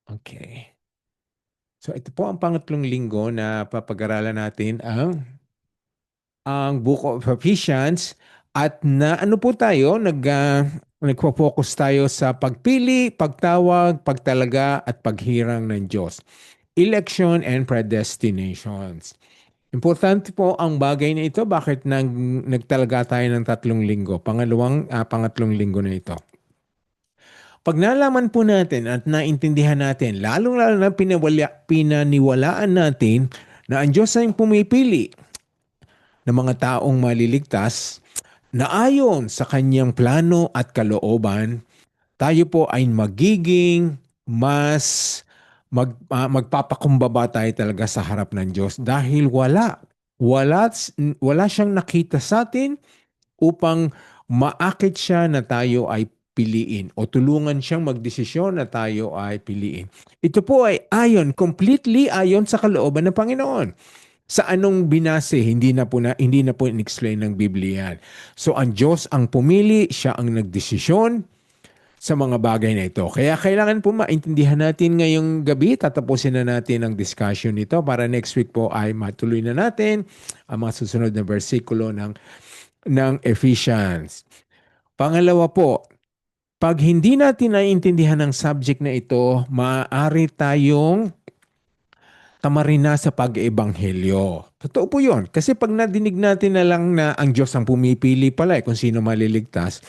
Okay. So ito po ang pangatlong linggo na papag-aralan natin ang Book of Ephesians at na ano po tayo nagfo-focus tayo sa pagpili, pagtawag, pagtalaga at paghirang ng Diyos. Election and predestinations. Importante po ang bagay na ito. Bakit nagtalaga tayo ng 3 linggo? Pangatlong linggo na ito. Pag nalaman po natin at naintindihan natin, lalong-lalo na pinaniwalaan natin na ang Diyos ay pumipili ng mga taong maliligtas na ayon sa kanyang plano at kalooban, tayo po ay magiging mas magpapakumbaba tayo talaga sa harap ng Diyos dahil wala siyang nakita sa atin upang maakit siya na tayo ay piliin o tulungan siyang magdesisyon na tayo ay piliin. Ito po ay completely ayon sa kalooban ng Panginoon. Sa anong binase, hindi na po in-explain ng Biblia yan. So ang Diyos ang pumili, siya ang nagdesisyon sa mga bagay na ito. Kaya kailangan po maintindihan natin ngayong gabi, tatapusin na natin ang discussion nito para next week po ay matuloy na natin ang mga susunod na versikulo ng Ephesians. Pangalawa po, pag hindi natin naiintindihan ang subject na ito, maaari tayong tamarin na sa pag-ebanghelyo. Totoo po yun. Kasi pag nadinig natin na lang na ang Diyos ang pumipili pala kung sino maliligtas,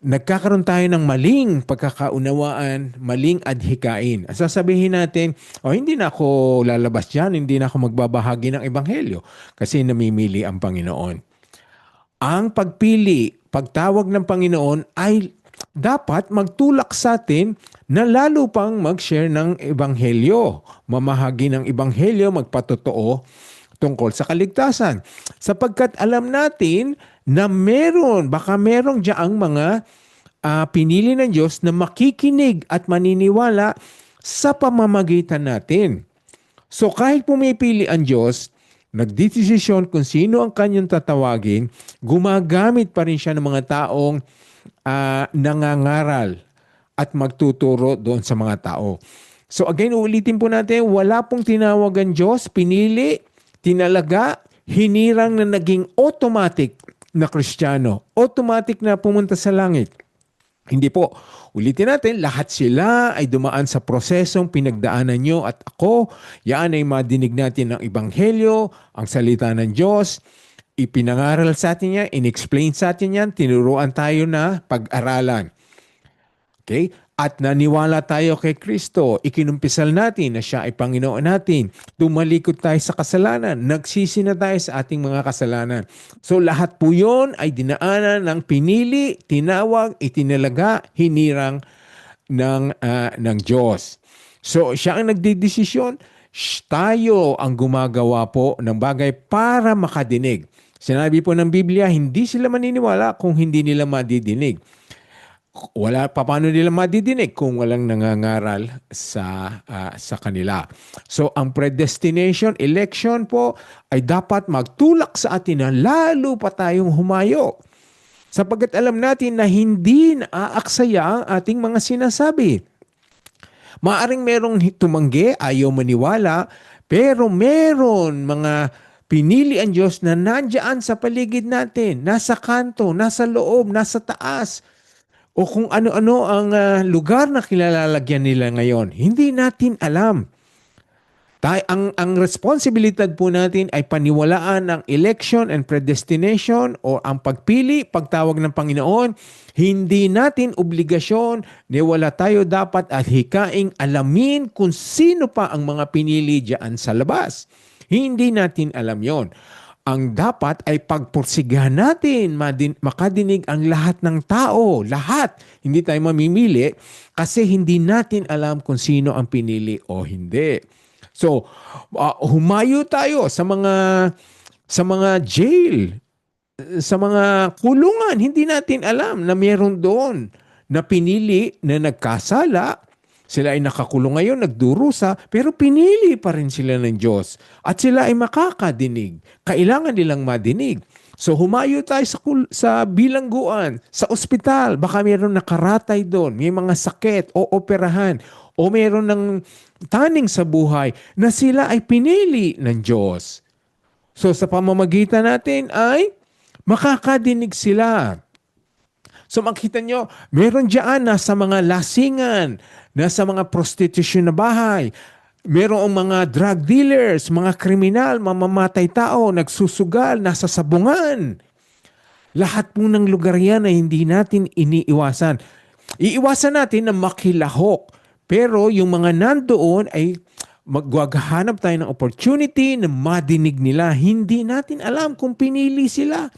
nagkakaroon tayo ng maling pagkakaunawaan, maling adhikain. Sasabihin natin, hindi na ako lalabas dyan, hindi na ako magbabahagi ng ebanghelyo kasi namimili ang Panginoon. Ang pagpili, pagtawag ng Panginoon ay dapat magtulak sa atin na lalo pang mag-share ng ebanghelyo, mamahagi ng ebanghelyo, magpatotoo tungkol sa kaligtasan. Sapagkat alam natin na baka merong diyaang mga pinili ng Diyos na makikinig at maniniwala sa pamamagitan natin. So kahit pumipili ang Diyos, nagdesisyon kung sino ang kanyang tatawagin, gumagamit pa rin siya ng mga taong nangangaral at magtuturo doon sa mga tao. So again, uulitin po natin, wala pong tinawag ang Diyos, pinili, tinalaga, hinirang na naging automatic na Kristiyano. Automatic na pumunta sa langit. Hindi po. Ulitin natin, lahat sila ay dumaan sa prosesong pinagdaanan nyo at ako. Yan ay madinig natin ng Ebanghelyo, ang salita ng Diyos. Ipinangaral sa atin yan, in-explain sa atin yan, tinuruan tayo na pag-aralan. Okay? At naniwala tayo kay Kristo, ikinumpisal natin na siya ay Panginoon natin. Tumalikod tayo sa kasalanan, nagsisi na tayo sa ating mga kasalanan. So lahat po yun ay dinaanan ng pinili, tinawag, itinalaga, hinirang ng Diyos. So siya ang nagdidesisyon, tayo ang gumagawa po ng bagay para makadinig. Sinabi po ng Biblia, hindi sila maniniwala kung hindi nila madidinig. Paano nila madidinig kung walang nangangaral sa kanila. So ang predestination, election po ay dapat magtulak sa atin na lalo pa tayong humayo. Sapagkat alam natin na hindi naaaksaya ang ating mga sinasabi. Maaring merong tumanggi, ayaw maniwala, pero meron mga pinili ang Diyos na nandiyan sa paligid natin, nasa kanto, nasa loob, nasa taas, o kung ano-ano ang lugar na kilalalagyan nila ngayon. Hindi natin alam. Ang responsibilidad po natin ay paniwalaan ang election and predestination o ang pagpili, pagtawag ng Panginoon. Hindi natin obligasyon na wala tayo dapat at hikaing alamin kung sino pa ang mga pinili diyan sa labas. Hindi natin alam yon. Ang dapat ay pagpursigahan natin, makadinig ang lahat ng tao, lahat. Hindi tayo mamimili kasi hindi natin alam kung sino ang pinili o hindi. So, humayo tayo sa mga jail, sa mga kulungan. Hindi natin alam na mayroon doon na pinili na nagkasala. Sila ay nakakulong ngayon, nagdurusa, pero pinili pa rin sila ng Diyos. At sila ay makakadinig. Kailangan nilang madinig. So humayo tayo sa bilangguan, sa ospital. Baka mayroon nakaratay doon, may mga sakit o operahan. o meron ng taning sa buhay na sila ay pinili ng Diyos. So sa pamamagitan natin ay makakadinig sila. So makita nyo, meron dyan nasa mga lasingan, nasa mga prostitution na bahay, merong mga drug dealers, mga kriminal, mamamatay tao, nagsusugal, nasa sabungan. Lahat po ng lugar yan ay hindi natin iniiwasan. Iiwasan natin na makilahok. Pero yung mga nandoon ay maghahanap tayo ng opportunity na madinig nila. Hindi natin alam kung pinili sila.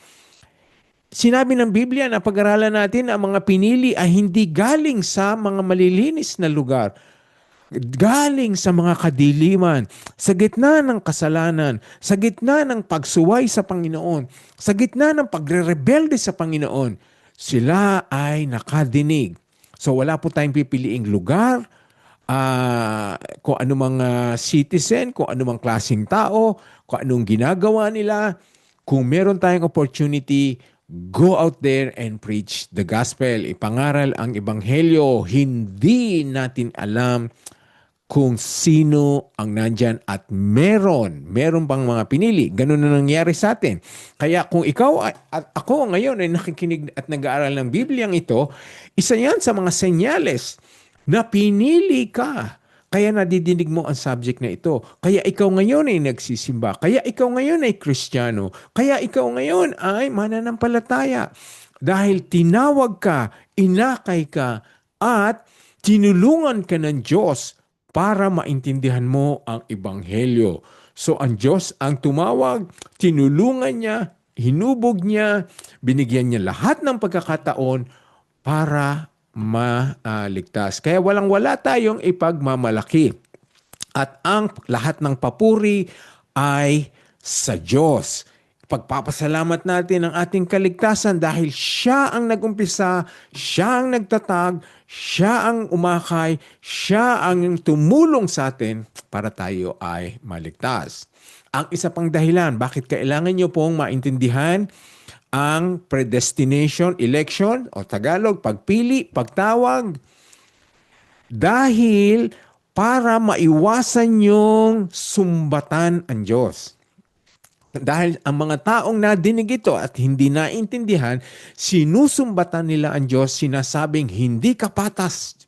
Sinabi ng Biblia na pag-aralan natin ang mga pinili ay hindi galing sa mga malilinis na lugar. Galing sa mga kadiliman, sa gitna ng kasalanan, sa gitna ng pagsuway sa Panginoon, sa gitna ng pagre-rebelde sa Panginoon, sila ay nakadinig. So wala po tayong pipiliing lugar, kung anumang citizen, kung anumang klaseng tao, kung anong ginagawa nila. Kung meron tayong opportunity, go out there and preach the gospel. Ipangaral ang ebanghelyo. Hindi natin alam kung sino ang nandyan at meron pang mga pinili. Ganun na nangyari sa atin. Kaya kung ikaw at ako ngayon ay nakikinig at nag-aaral ng Bibliang ito, isa yan sa mga senyales na pinili ka. Kaya nadidinig mo ang subject na ito. Kaya ikaw ngayon ay nagsisimba. Kaya ikaw ngayon ay Kristiyano. Kaya ikaw ngayon ay mananampalataya. Dahil tinawag ka, inakay ka, at tinulungan ka ng Diyos para maintindihan mo ang Ebanghelyo. So ang Diyos ang tumawag, tinulungan niya, hinubog niya, binigyan niya lahat ng pagkakataon para maligtas. Kaya walang-wala tayong ipagmamalaki. At ang lahat ng papuri ay sa Diyos. Pagpapasalamat natin ang ating kaligtasan dahil siya ang nagumpisa, siya ang nagtatag, siya ang umakay, siya ang tumulong sa atin para tayo ay maligtas. Ang isa pang dahilan, bakit kailangan nyo pong maintindihan ang predestination, election, o Tagalog, pagpili, pagtawag, dahil para maiwasan yung sumbatan ang Diyos. Dahil ang mga taong nadinig ito at hindi naintindihan, sinusumbatan nila ang Diyos, sinasabing hindi ka patas,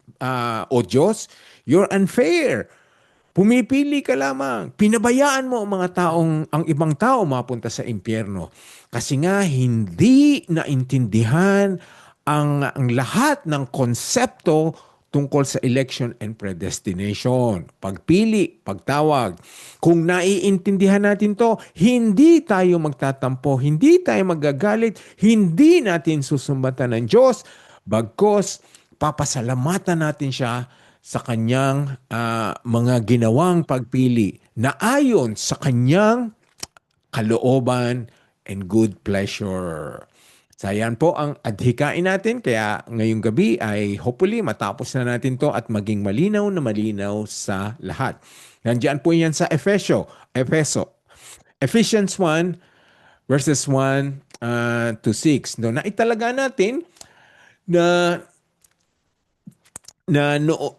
o Diyos, you're unfair. Pumipili ka lamang. Pinabayaan mo ang ibang tao mapunta sa impyerno. Kasi nga hindi naintindihan ang lahat ng konsepto tungkol sa election and predestination. Pagpili, pagtawag. Kung naiintindihan natin to, hindi tayo magtatampo, hindi tayo magagalit, hindi natin susumbatan ng Diyos, bagkos papasalamatan natin siya sa kanyang mga ginawang pagpili na ayon sa kanyang kalooban and good pleasure. So yan po ang adhikain natin. Kaya ngayong gabi ay hopefully matapos na natin to at maging malinaw na malinaw sa lahat. Nandiyan po yan sa Ephesians 1 verses 1 to 6. No, naitalaga natin na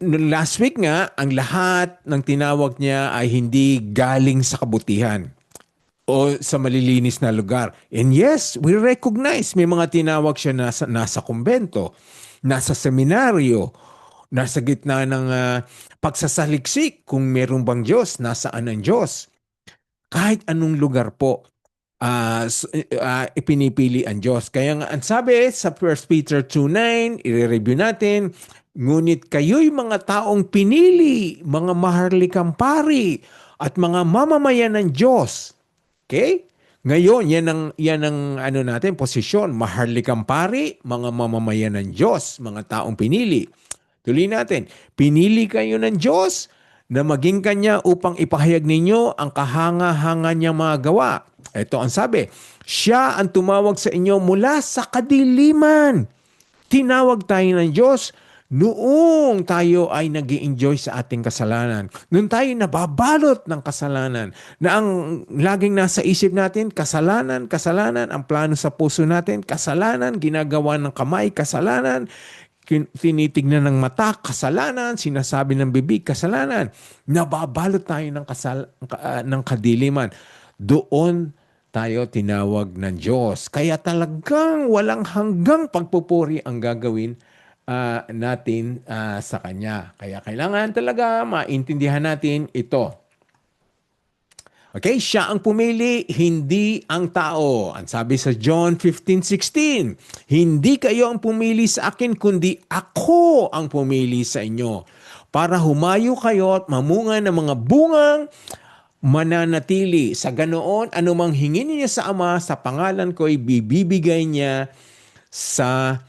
last week nga, ang lahat ng tinawag niya ay hindi galing sa kabutihan o sa malilinis na lugar. And yes, we recognize may mga tinawag siya nasa kumbento, nasa seminaryo, nasa gitna ng pagsasaliksik kung meron bang Diyos, nasaan ang Diyos. Kahit anong lugar po, ipinipili ang Diyos. Kaya nga, ang sabi sa 1 Peter 2:9, i-review natin, ngunit kayo'y mga taong pinili, mga maharlikang pari, at mga mamamayan ng Diyos. Okay? Ngayon, yan ang natin, posisyon, maharlikang pari, mga mamamayan ng Diyos, mga taong pinili. Tuloy natin, pinili kayo ng Diyos na maging Kanya upang ipahayag ninyo ang kahanga-hanga niyang mga gawa. Ito ang sabi, siya ang tumawag sa inyo mula sa kadiliman. Tinawag tayo ng Diyos noong tayo ay nag-i-enjoy sa ating kasalanan. Noong tayo nababalot ng kasalanan, na ang laging nasa isip natin, kasalanan, ang plano sa puso natin, kasalanan, ginagawa ng kamay, kasalanan, tinitignan ng mata, kasalanan, sinasabi ng bibig, kasalanan. Nababalot tayo ng kadiliman. Doon tayo tinawag ng Diyos. Kaya talagang walang hanggang pagpupuri ang gagawin natin sa Kanya. Kaya kailangan talaga maintindihan natin ito. Okay, siya ang pumili, hindi ang tao. Ang sabi sa John 15:16, hindi kayo ang pumili sa akin, kundi ako ang pumili sa inyo. Para humayo kayo at mamunga ng mga bungang mananatili. Sa ganoon, anumang hingin niya sa Ama, sa pangalan ko, ibibigay niya sa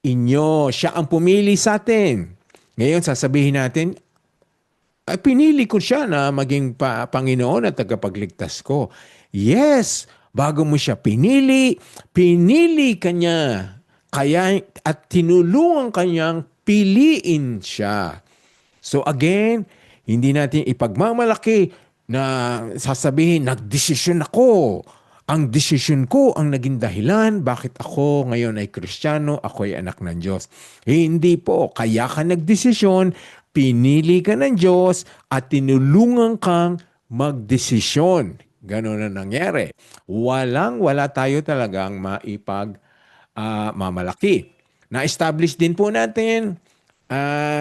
inyo. Siya ang pumili sa atin. Ngayon, sasabihin natin, pinili ko siya na maging Panginoon at tagapagligtas ko. Yes, bago mo siya pinili ka niya. Kaya, at tinulungan kanyang piliin siya. So again, hindi natin ipagmamalaki na sasabihin, nagdesisyon ako. Ang desisyon ko ang naging dahilan bakit ako ngayon ay Kristiyano, ako ay anak ng Diyos. Hindi po, kaya ka nagdesisyon, pinili ka ng Diyos at tinulungan kang magdesisyon. Ganon na nangyari. Wala tayo talagang mamalaki. Na-establish din po natin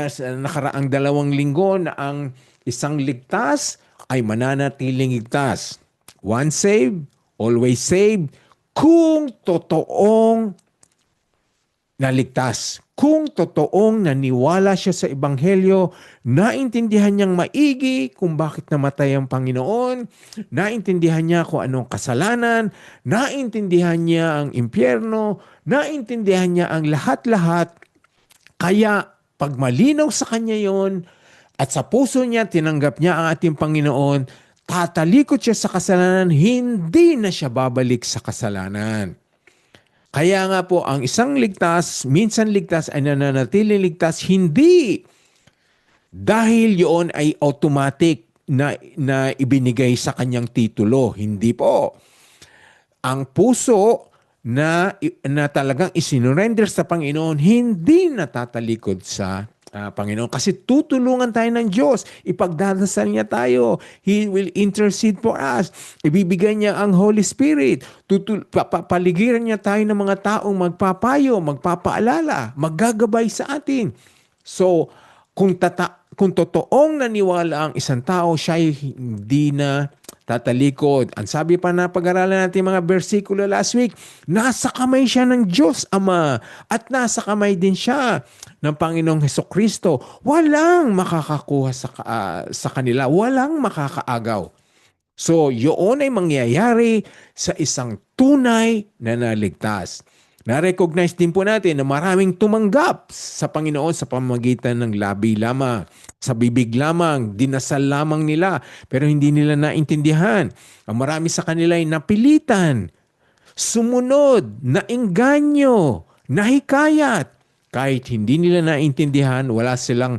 sa nakaraang 2 linggo na ang isang ligtas ay mananatiling ligtas. Once saved, always saved, kung totoong naligtas. Kung totoong naniwala siya sa Ebanghelyo, naintindihan niyang maigi kung bakit namatay ang Panginoon, naintindihan niya kung anong kasalanan, naintindihan niya ang impyerno, naintindihan niya ang lahat-lahat. Kaya pag malinaw sa kanya yon at sa puso niya tinanggap niya ang ating Panginoon, tatalikod siya sa kasalanan, hindi na siya babalik sa kasalanan. Kaya nga po, ang isang ligtas, minsan ligtas ay nananatiling ligtas, hindi dahil yun ay automatic na ibinigay sa kanyang titulo. Hindi po. Ang puso na talagang isinurrender sa Panginoon, hindi natatalikod sa Panginoon. Kasi tutulungan tayo ng Diyos. Ipagdadasal niya tayo. He will intercede for us. Ibibigay niya ang Holy Spirit. Paligiran niya tayo ng mga taong magpapayo, magpapaalala, maggagabay sa atin. So, kung totoong naniwala ang isang tao, siya ay hindi na tatalikod. Ang sabi pa na pag-aralan natin mga bersikulo last week, nasa kamay siya ng Diyos Ama at nasa kamay din siya ng Panginoong Hesukristo. Walang makakakuha sa kanila. Walang makakaagaw. So, yun ay mangyayari sa isang tunay na naligtas. Na-recognize din po natin na maraming tumanggap sa Panginoon sa pamamagitan ng labi lamang, sa bibig lamang, dinasal lamang nila, pero hindi nila naintindihan. Ang marami sa kanila ay napilitan, sumunod, naengganyo, nahikayat. Kahit hindi nila naintindihan, walang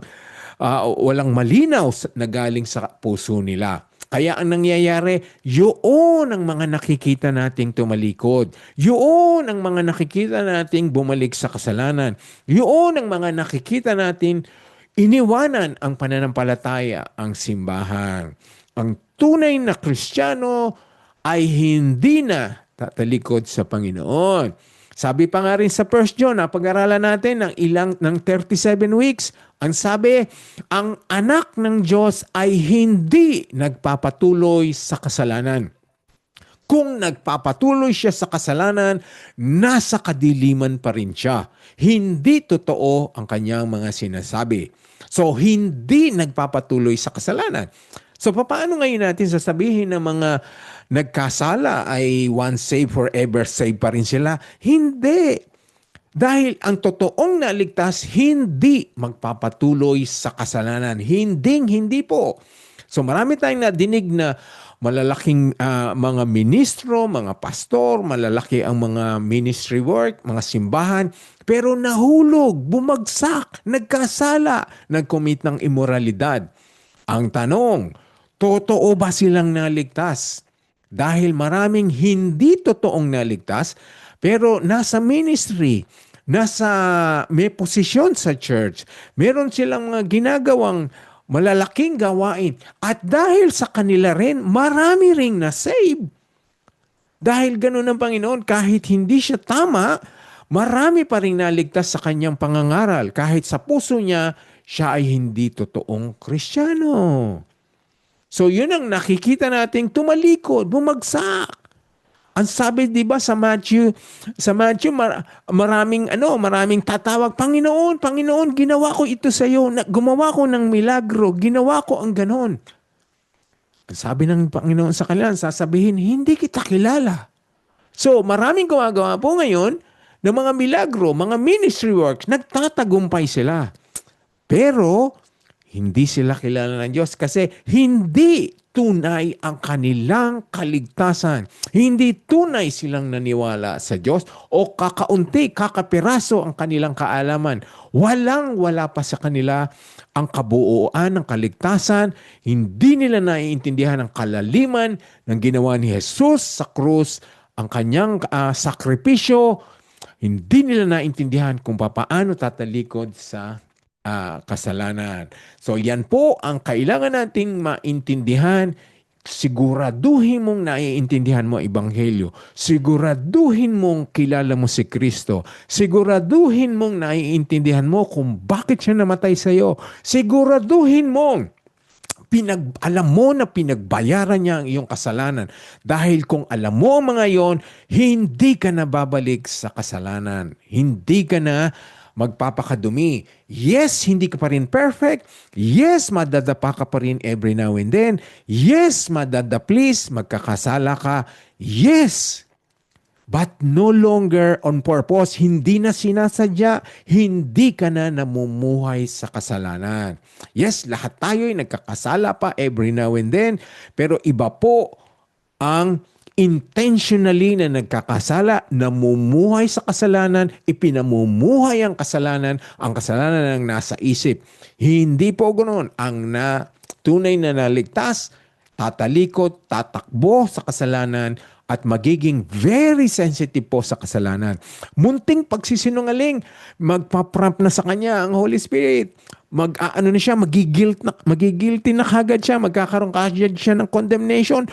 malinaw na galing sa puso nila. Kaya ang nangyayari, yun ang mga nakikita nating tumalikod. Yun ang mga nakikita nating bumalik sa kasalanan. Yun ang mga nakikita natin iniwanan ang pananampalataya, ang simbahan. Ang tunay na Kristiyano ay hindi na tatalikod sa Panginoon. Sabi pa nga rin sa 1 John, pag-aralan natin ng 37 weeks, ang sabi, ang anak ng Diyos ay hindi nagpapatuloy sa kasalanan. Kung nagpapatuloy siya sa kasalanan, nasa kadiliman pa rin siya. Hindi totoo ang kanyang mga sinasabi. So, hindi nagpapatuloy sa kasalanan. So, paano ngayon natin sasabihin ng mga nagkasala ay once saved, forever saved pa rin sila? Hindi. Dahil ang totoong naligtas, hindi magpapatuloy sa kasalanan. Hindi po. So marami tayong nadinig na malalaking mga ministro, mga pastor, malalaki ang mga ministry work, mga simbahan, pero nahulog, bumagsak, nagkasala, nag-commit ng immoralidad. Ang tanong, totoo ba silang naligtas? Dahil maraming hindi totoong naligtas, pero nasa ministry, may posisyon sa church. Meron silang mga ginagawang malalaking gawain. At dahil sa kanila rin, marami ring na-save. Dahil ganun ang Panginoon, kahit hindi siya tama, marami pa rin naligtas sa kanyang pangangaral. Kahit sa puso niya, siya ay hindi totoong Kristiyano. So yun ang nakikita nating tumalikod, bumagsak. Ang sabi 'di ba sa Matthew maraming tatawag, Panginoon, Panginoon, ginawa ko ito sa iyo, gumawa ko ng milagro, ginawa ko ang ganon. Ang sabi ng Panginoon sa kanila, sasabihin, hindi kita kilala. So maraming gumagawa po ngayon ng mga milagro, mga ministry works, nagtatagumpay sila. Pero hindi sila kilala ng Diyos kasi hindi tunay ang kanilang kaligtasan. Hindi tunay silang naniwala sa Diyos o kakaunti, kakapiraso ang kanilang kaalaman. Wala pa sa kanila ang kabuuan ng kaligtasan. Hindi nila naiintindihan ang kalaliman ng ginawa ni Jesus sa krus, ang kanyang sakripisyo. Hindi nila naiintindihan kung paano tatalikod sa kasalanan. So yan po ang kailangan nating maintindihan. Siguraduhin mong naiintindihan mo ang Ebanghelyo. Siguraduhin mong kilala mo si Kristo. Siguraduhin mong naiintindihan mo kung bakit siya namatay sa iyo. Siguraduhin mong alam mo na pinagbayaran niya ang iyong kasalanan. Dahil kung alam mo ang mga yon, hindi ka na babalik sa kasalanan. Hindi ka na magpapakadumi. Yes, hindi ka pa rin perfect. Yes, madadapa ka pa rin every now and then. Yes, madadaplis, magkakasala ka. Yes, but no longer on purpose. Hindi na sinasadya. Hindi ka na namumuhay sa kasalanan. Yes, lahat tayo ay nagkakasala pa every now and then. Pero iba po ang intentionally na nagkakasala, namumuhay sa kasalanan, ipinamumuhay ang kasalanan ang nasa isip. Hindi po ganoon. Ang tunay na naligtas, tatalikod, tatakbo sa kasalanan, at magiging very sensitive po sa kasalanan. Munting pagsisinungaling, magpaprompt na sa kanya ang Holy Spirit. Magigilty na kagad siya, magkakaroon kagad siya ng condemnation.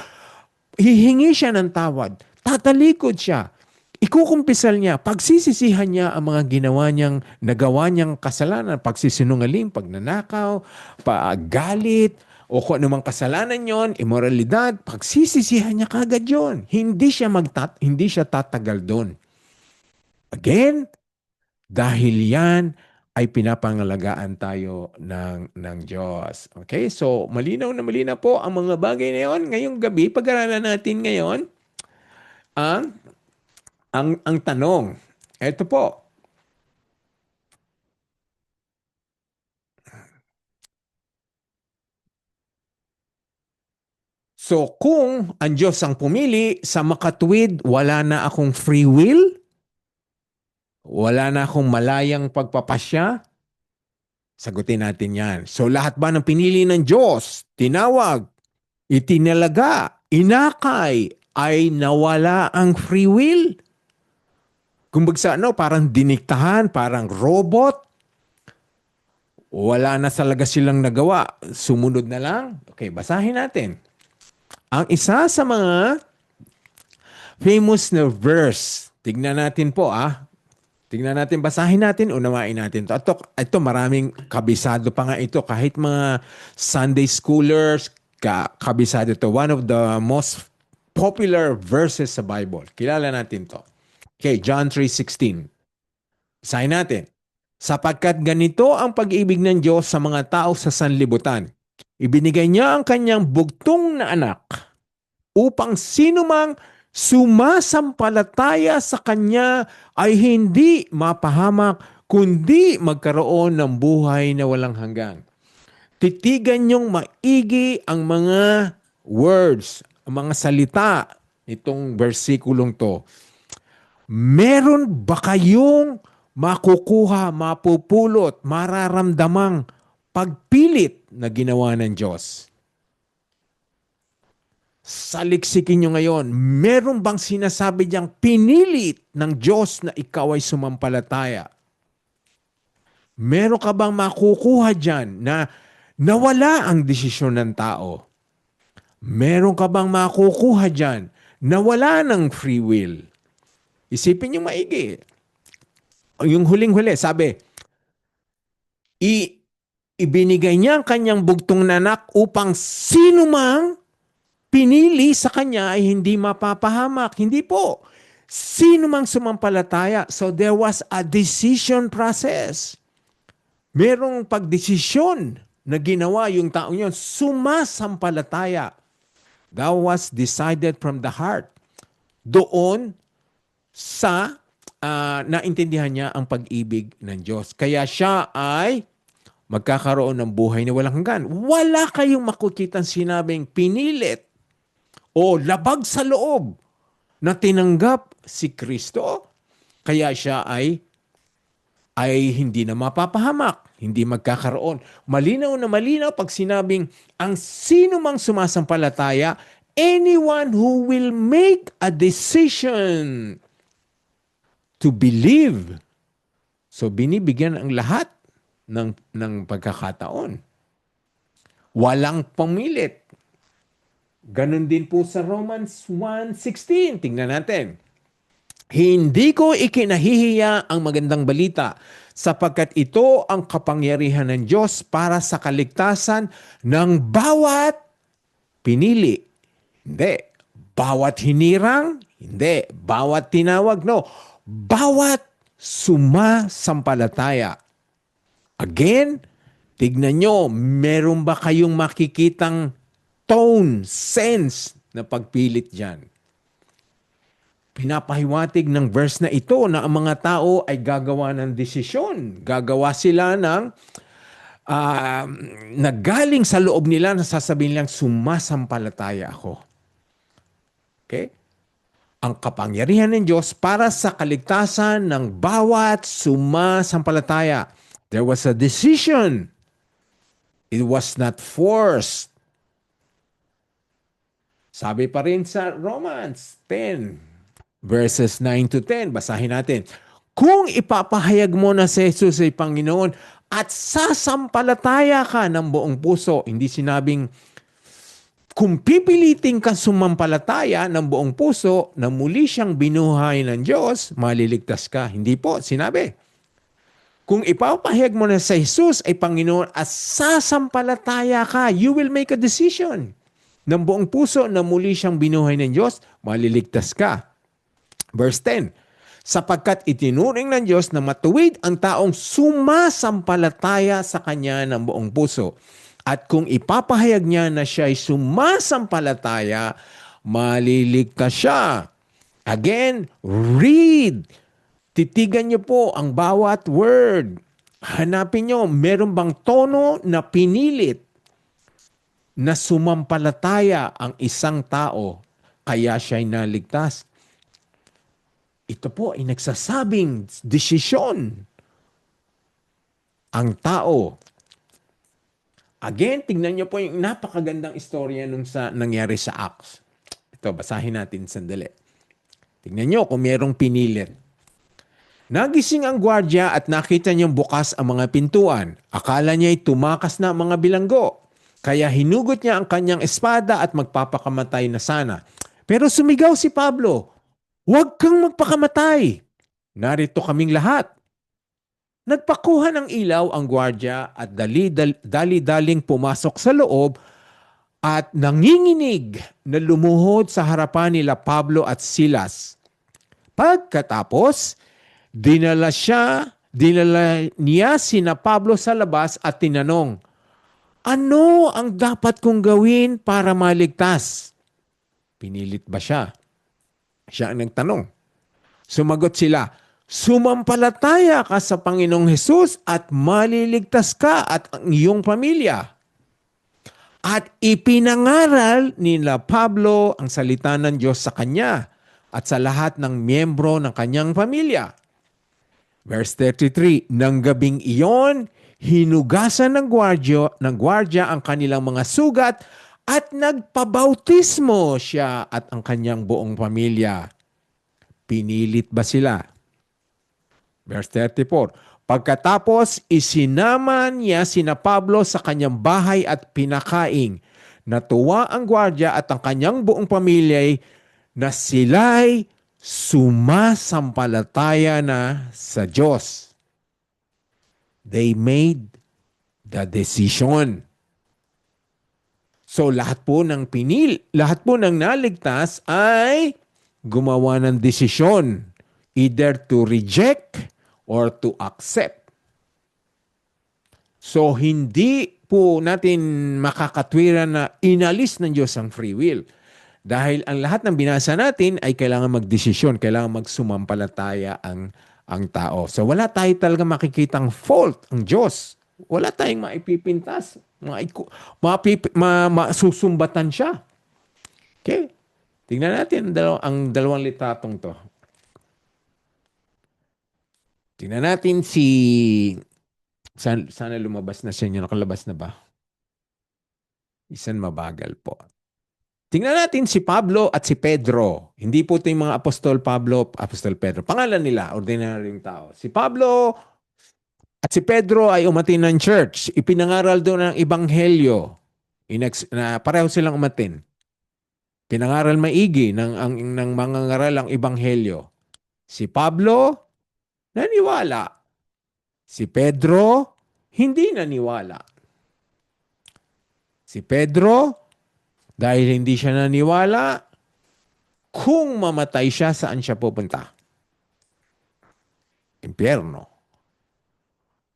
Hihingi siya ng tawad. Tatalikod siya. Ikukumpisal niya. Pagsisisihan niya ang mga nagawa niyang kasalanan. Pagsisinungaling, pagnanakaw, galit, o kung anumang kasalanan yon, immoralidad, pagsisisihan niya kagad yon. Hindi siya tatagal doon. Again, dahil yan ay pinapangalagaan tayo ng Diyos. Okay? So, malinaw na malinaw po ang mga bagay na yon. Ngayong gabi, pag-aralan natin ngayon ang tanong. Ito po. So, kung ang Diyos ang pumili, sa makatuwid, wala na akong free will, wala na akong malayang pagpapasya, sagutin natin yan. So lahat ba ng pinili ng Diyos, tinawag, itinalaga, inakay, ay nawala ang free will? Kumbaga parang diniktahan, parang robot, wala na talaga silang nagawa, sumunod na lang. Okay, basahin natin. Ang isa sa mga famous na verse, tignan natin po Tingnan natin, basahin natin, unawain natin. Ito maraming kabisado pa nga ito. Kahit mga Sunday schoolers, kabisado ito. One of the most popular verses sa Bible. Kilala natin to. Okay, John 3:16. Basahin natin. Sapagkat ganito ang pag-ibig ng Diyos sa mga tao sa sanlibutan. Ibinigay niya ang kanyang bugtong na anak upang sinumang sumasampalataya sa Kanya ay hindi mapahamak, kundi magkaroon ng buhay na walang hanggan. Titigan niyong maigi ang mga words, ang mga salita nitong versikulong to. Meron ba kayong makukuha, mapupulot, mararamdamang pagpilit na ginawa ng Diyos? Saliksikin nyo ngayon, meron bang sinasabi diyang pinilit ng Diyos na ikaw ay sumampalataya? Meron ka bang makukuha dyan na nawala ang desisyon ng tao? Meron ka bang makukuha dyan na wala ng free will? Isipin niyo maigi. Yung huling-huli, sabi, i ibinigay niya ang kanyang bugtong na anak upang sino mang pinili sa kanya ay hindi mapapahamak. Hindi po. Sino mang sumampalataya. So there was a decision process. Merong pagdesisyon na ginawa yung taong yun. Sumasampalataya. That was decided from the heart. Doon sa naintindihan niya ang pag-ibig ng Diyos. Kaya siya ay magkakaroon ng buhay na walang hanggan. Wala kayong makukitang sinabing pinilit o labag sa loob na tinanggap si Kristo. Kaya siya ay hindi na mapapahamak, hindi magkakaroon. Malinaw na malinaw pag sinabing ang sino mang sumasampalataya, anyone who will make a decision to believe. So binibigyan ang lahat ng pagkakataon. Walang pamilit. Ganon din po sa Romans 1:16. Tingnan natin. Hindi ko ikinahihiya ang magandang balita sapagkat ito ang kapangyarihan ng Diyos para sa kaligtasan ng bawat pinili. Hindi. Bawat hinirang? Hindi. Bawat tinawag? No. Bawat sumasampalataya. Again, tignan nyo, meron ba kayong makikitang tone, sense na pagpilit dyan? Pinapahiwatig ng verse na ito na ang mga tao ay gagawa ng desisyon. Gagawa sila ng nagaling sa loob nila na sasabihin lang, sumasampalataya ako. Okay? Ang kapangyarihan ng Diyos para sa kaligtasan ng bawat sumasampalataya. There was a decision. It was not forced. Sabi pa rin sa Romans 10, verses 9 to 10, basahin natin. Kung ipapahayag mo na si Jesus ay Panginoon at sasampalataya ka ng buong puso, hindi sinabing kung pipilitin ka sumampalataya ng buong puso na muli siyang binuhay ng Diyos, maliligtas ka. Hindi po, sinabi. Kung ipapahayag mo na sa Jesus ay Panginoon at sasampalataya ka, you will make a decision. Ng buong puso na muli siyang binuhay ng Diyos, maliligtas ka. Verse 10, sapagkat itinuring ng Diyos na matuwid ang taong sumasampalataya sa Kanya ng buong puso. At kung ipapahayag niya na siya ay sumasampalataya, maliligtas siya. Again, read. Titigan niyo po ang bawat word. Hanapin niyo, meron bang tono na pinilit na sumampalataya ang isang tao kaya siya ay naligtas? Ito po ay nagsasabing desisyon ang tao. Again, tingnan niyo po yung napakagandang istorya nung nangyari sa Acts. Ito, basahin natin sandali. Tingnan niyo kung mayroong pinilit. Nagising ang gwardya at nakita niyang bukas ang mga pintuan. Akala niya ay tumakas na ang mga bilanggo. Kaya hinugot niya ang kanyang espada at magpapakamatay na sana. Pero sumigaw si Pablo, "Huwag kang magpakamatay. Narito kaming lahat." Nagpakuha ng ilaw ang gwardya at dali-daling pumasok sa loob at nanginginig na lumuhod sa harapan nila Pablo at Silas. Pagkatapos, dinala niya sina Pablo sa labas at tinanong, "Ano ang dapat kong gawin para maligtas?" Pinilit ba siya? Siya ang nagtanong. Sumagot sila, "Sumampalataya ka sa Panginoong Hesus at maliligtas ka at ang iyong pamilya." At ipinangaral nila Pablo ang salita ng Diyos sa kanya at sa lahat ng miyembro ng kanyang pamilya. Verse 33, nang gabing iyon, hinugasan ng gwardya ang kanilang mga sugat at nagpabautismo siya at ang kanyang buong pamilya. Pinilit ba sila? Verse 34, Pagkatapos, isinama niya sina Pablo sa kanyang bahay at pinakaing. Natuwa ang gwardya at ang kanyang buong pamilya na sila'y sumasampalataya na sa Diyos. They made the decision. So lahat po ng lahat po ng naligtas ay gumawa ng desisyon, either to reject or to accept. So hindi po natin makakatwiran na inalis ng Diyos ang free will. Dahil ang lahat ng binasa natin ay kailangan magdesisyon, kailangan magsumampalataya ang tao. So wala tayo talaga makikitang fault ang Diyos. Wala tayong maipipintas, masusumbatan siya. Okay? Tingnan natin ang dalawang litatong to. Tingnan natin sana lumabas na siya. Nakalabas na ba? Isan mabagal po. Tingnan natin si Pablo at si Pedro. Hindi po ito yung mga Apostol Pablo, Apostol Pedro. Pangalan nila, ordinaryong tao. Si Pablo at si Pedro ay umatin ng church. Ipinangaral doon ang ebanghelyo. Na pareho silang umatin. Pinangaral maigi ng mga ngaral ang ebanghelyo. Si Pablo, naniwala. Si Pedro, hindi naniwala. Si Pedro, dahil hindi siya naniwala, kung mamatay siya, saan siya pupunta? Impyerno.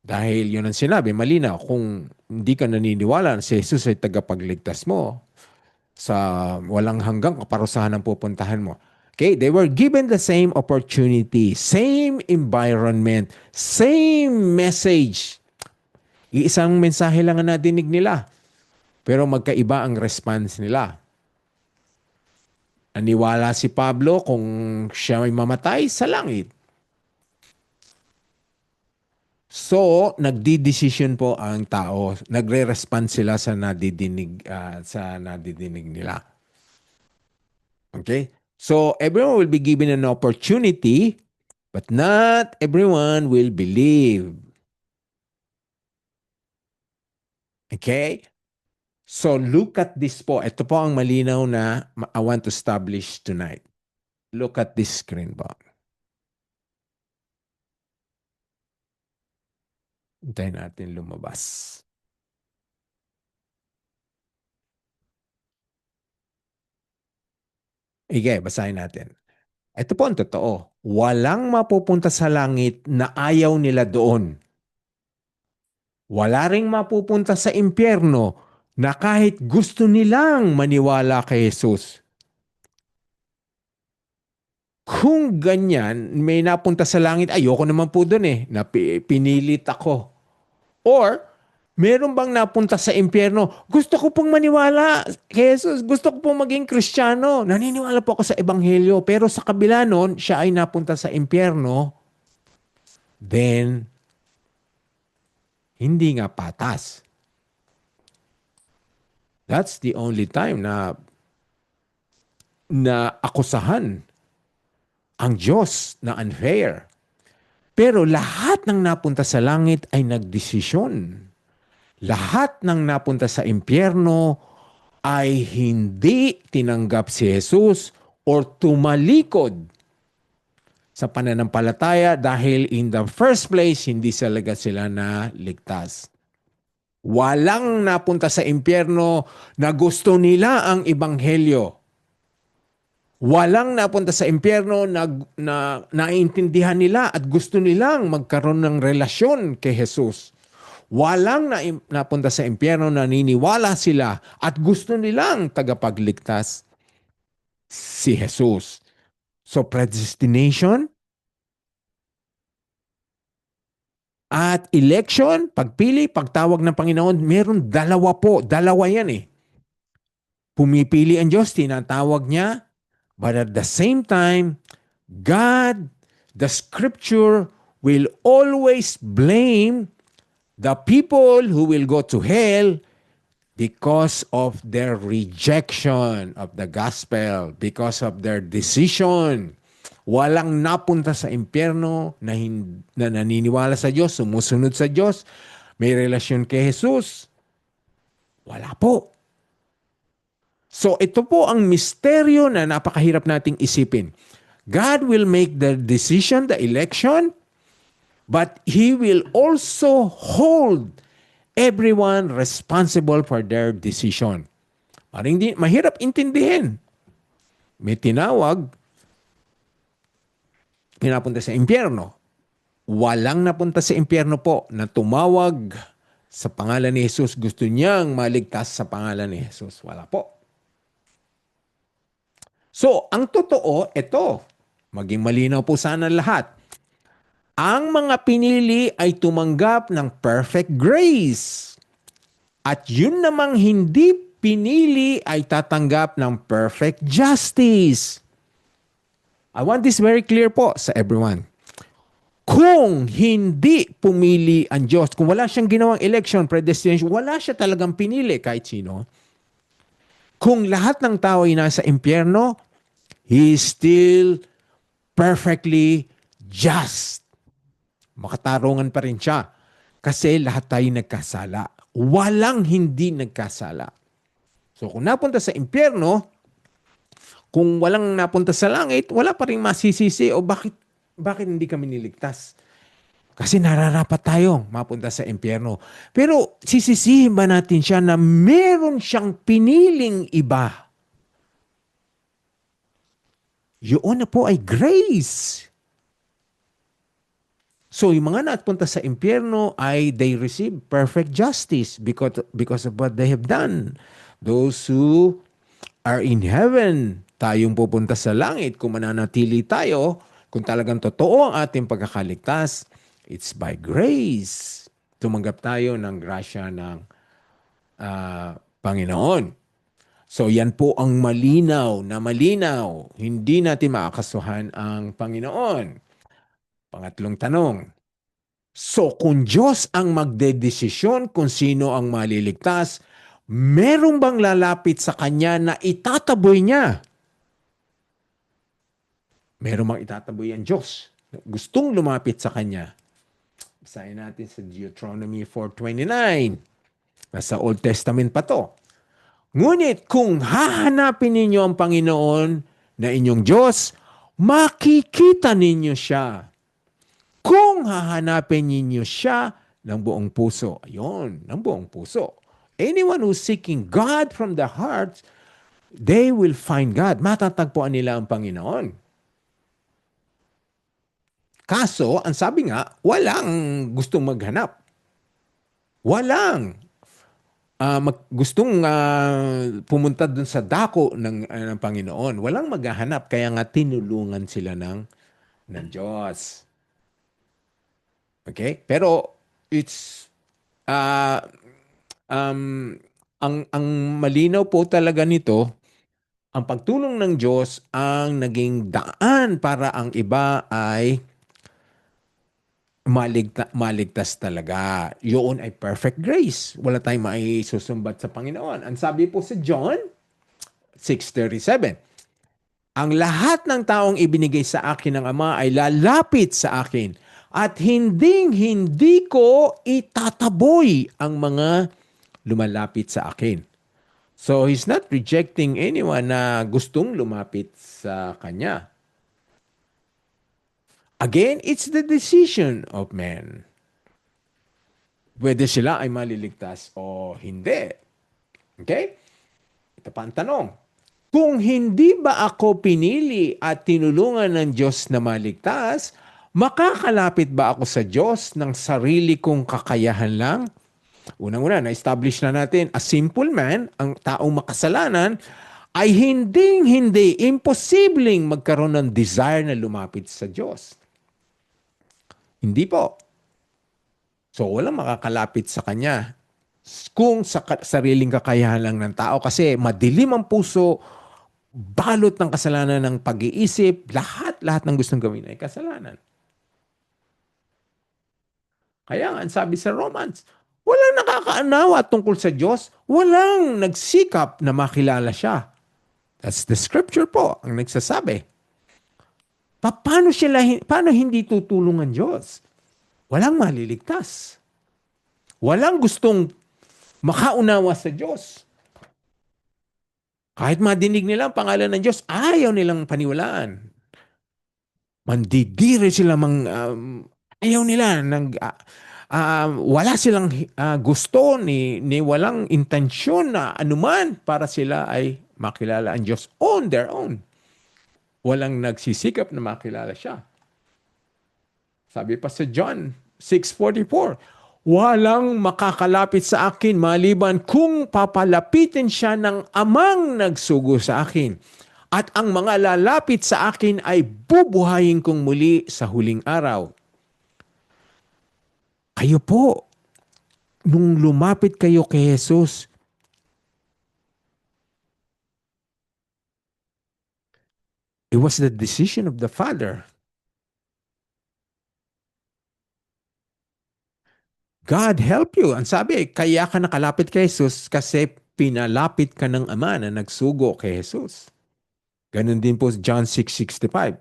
Dahil yun ang sinabi, malinaw, kung hindi ka naniniwala na si Jesus ay tagapagligtas mo, sa walang hanggang kaparusahan ang pupuntahan mo. Okay, they were given the same opportunity, same environment, same message. Iisang mensahe lang ang nadinig nila. Pero magkaiba ang response nila. Naniwala si Pablo kung siya ay mamatay sa langit. So, nagdi-decision po ang tao. Nagre-respond sila sa nadidinig nila. Okay? So, everyone will be given an opportunity, but not everyone will believe. Okay? So, look at this po. Ito po ang malinaw na I want to establish tonight. Look at this screen po. Hintayin natin lumabas. Okay, basahin natin. Ito po ang totoo. Walang mapupunta sa langit na ayaw nila doon. Wala ring mapupunta sa impyerno na kahit gusto nilang maniwala kay Jesus. Kung ganyan, may napunta sa langit, ayoko naman po doon pinilit ako. Or, meron bang napunta sa impyerno, gusto ko pong maniwala kay Jesus, gusto ko pong maging Kristiyano, naniniwala po ako sa ebanghelyo, pero sa kabila nun, siya ay napunta sa impyerno, then, hindi nga patas. That's the only time na akusahan ang Diyos na unfair. Pero lahat ng napunta sa langit ay nagdesisyon. Lahat ng napunta sa impyerno ay hindi tinanggap si Jesus or tumalikod sa pananampalataya dahil in the first place, hindi talaga sila na ligtas. Walang napunta sa impyerno na gusto nila ang ebanghelyo. Walang napunta sa impyerno na naiintindihan nila at gusto nilang magkaroon ng relasyon kay Jesus. Walang napunta sa impyerno na naniniwala sila at gusto nilang tagapagligtas si Jesus. So predestination at election, pagpili, pagtawag ng Panginoon, meron dalawa po. Dalawa yan Pumipili ang Diyos, tinatawag niya. But at the same time, God, the Scripture, will always blame the people who will go to hell because of their rejection of the gospel, because of their decision. Walang napunta sa impyerno na naniniwala sa Diyos, sumusunod sa Diyos, may relasyon kay Jesus. Wala po. So ito po ang misteryo na napakahirap nating isipin. God will make the decision, the election, but He will also hold everyone responsible for their decision. Parang hindi, mahirap intindihin. May tinawag, pinapunta sa impyerno. Walang napunta sa impyerno po na tumawag sa pangalan ni Jesus. Gusto niyang maligtas sa pangalan ni Jesus. Wala po. So, ang totoo, ito, maging malinaw po sana lahat. Ang mga pinili ay tumanggap ng perfect grace. At yun namang hindi pinili ay tatanggap ng perfect justice. I want this very clear po sa everyone. Kung hindi pumili ang Diyos, kung wala siyang ginawang election, predestination, wala siya talagang pinili kahit sino, kung lahat ng tao ay nasa impyerno, He is still perfectly just. Makatarungan pa rin siya. Kasi lahat tayo nagkasala. Walang hindi nagkasala. So kung napunta sa impyerno, kung walang napunta sa langit, wala pa rin masisisi o bakit hindi kami niligtas? Kasi nararapat tayong mapunta sa impyerno. Pero sisisihin ba natin siya na meron siyang piniling iba? Yun na po ay grace. So yung mga napunta sa impyerno ay they receive perfect justice because of what they have done. Those who are in heaven, tayong pupunta sa langit, kung mananatili tayo, kung talagang totoo ang ating pagkakaligtas, it's by grace. Tumanggap tayo ng grasya ng Panginoon. So yan po ang malinaw na malinaw. Hindi natin maakasuhan ang Panginoon. Pangatlong tanong. So kung Diyos ang magdedesisyon kung sino ang maliligtas, merong bang lalapit sa Kanya na itataboy niya? Merong bang itataboy ang Diyos? Gustong lumapit sa Kanya. Basahin natin sa Deuteronomy 4:29. Nasa Old Testament pa to. Ngunit kung hahanapin ninyo ang Panginoon na inyong Diyos, makikita ninyo siya. Kung hahanapin ninyo siya ng buong puso. Ayun, ng buong puso. Anyone who's seeking God from the heart, they will find God. Matatagpuan nila ang Panginoon. Kaso, ang sabi nga, walang gustong maghanap. Walang gustong pumunta dun sa dako ng Panginoon. Walang maghahanap, kaya nga tinulungan sila ng Diyos. Okay? Pero it's ang malinaw po talaga nito, ang pagtulong ng Diyos ang naging daan para ang iba ay maligtas talaga. Yun ay perfect grace. Wala tayong maisusumbat sa Panginoon. Ang sabi po sa John 6:37, ang lahat ng taong ibinigay sa akin ng Ama ay lalapit sa akin at hindi ko itataboy ang mga lumalapit sa akin. So He's not rejecting anyone na gustong lumapit sa Kanya. Again, it's the decision of man. Whether sila ay maliligtas o hindi. Okay? Ito pa ang tanong. Kung hindi ba ako pinili at tinulungan ng Diyos na maligtas, makakalapit ba ako sa Diyos ng sarili kong kakayahan lang? Unang-una, na-establish na natin, a simple man, ang taong makasalanan, ay hindi imposibleng magkaroon ng desire na lumapit sa Diyos. Hindi po. So, walang makakalapit sa Kanya kung sa sariling kakayahan lang ng tao kasi madilim ang puso, balot ng kasalanan ng pag-iisip, lahat ng gustong gawin ay kasalanan. Kaya nga, sabi sa Romans, walang nakakaanawa tungkol sa Diyos, walang nagsikap na makilala siya. That's the scripture po, ang nagsasabi. paano hindi tutulong ang Diyos? Walang maliligtas. Walang gustong makaunawa sa Diyos. Kahit madinig nila ang pangalan ng Diyos, ayaw nilang paniwalaan. Mandidiri sila ayaw nila wala silang gusto ni walang intensyon na anuman para sila ay makilala ang Diyos on their own. Walang nagsisikap na makilala siya. Sabi pa sa John 6:44, walang makakalapit sa akin maliban kung papalapitin siya ng amang nagsugo sa akin. At ang mga lalapit sa akin ay bubuhayin kong muli sa huling araw. Kayo po, nung lumapit kayo kay Jesus, it was the decision of the Father. God help you. Ang sabi, kaya ka nakalapit kay Jesus kasi pinalapit ka ng Ama na nagsugo kay Jesus. Ganun din po John 6:65.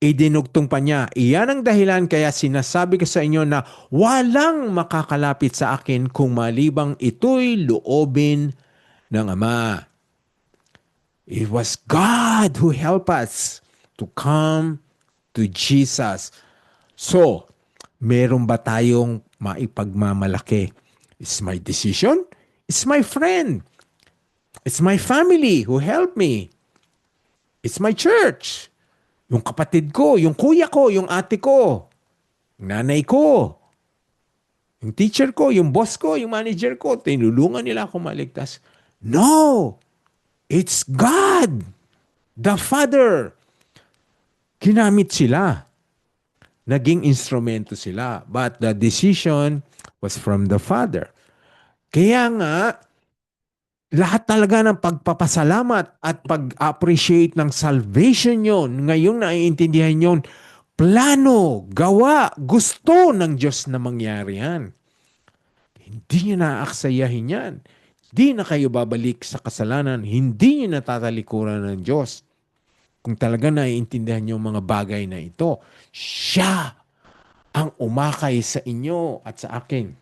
Idinugtong pa niya, iyan ang dahilan kaya sinasabi ko sa inyo na walang makakalapit sa akin kung malibang ito'y loobin ng Ama. It was God who helped us to come to Jesus. So, meron ba tayong maipagmamalaki? It's my decision. It's my friend. It's my family who helped me. It's my church. Yung kapatid ko, yung kuya ko, yung ate ko, yung nanay ko, yung teacher ko, yung boss ko, yung manager ko, tinulungan nila ako maligtas. No! It's God! The Father! Ginamit sila. Naging instrumento sila. But the decision was from the Father. Kaya nga, lahat talaga ng pagpapasalamat at pag-appreciate ng salvation yon, ngayong naiintindihan yon, plano, gawa, gusto ng Diyos na mangyari yan. Hindi niyo naaaksayahin yan. Hindi na kayo babalik sa kasalanan. Hindi niyo natatalikuran ng Diyos. Kung talaga naiintindihan niyo mga bagay na ito, siya ang umakay sa inyo at sa akin.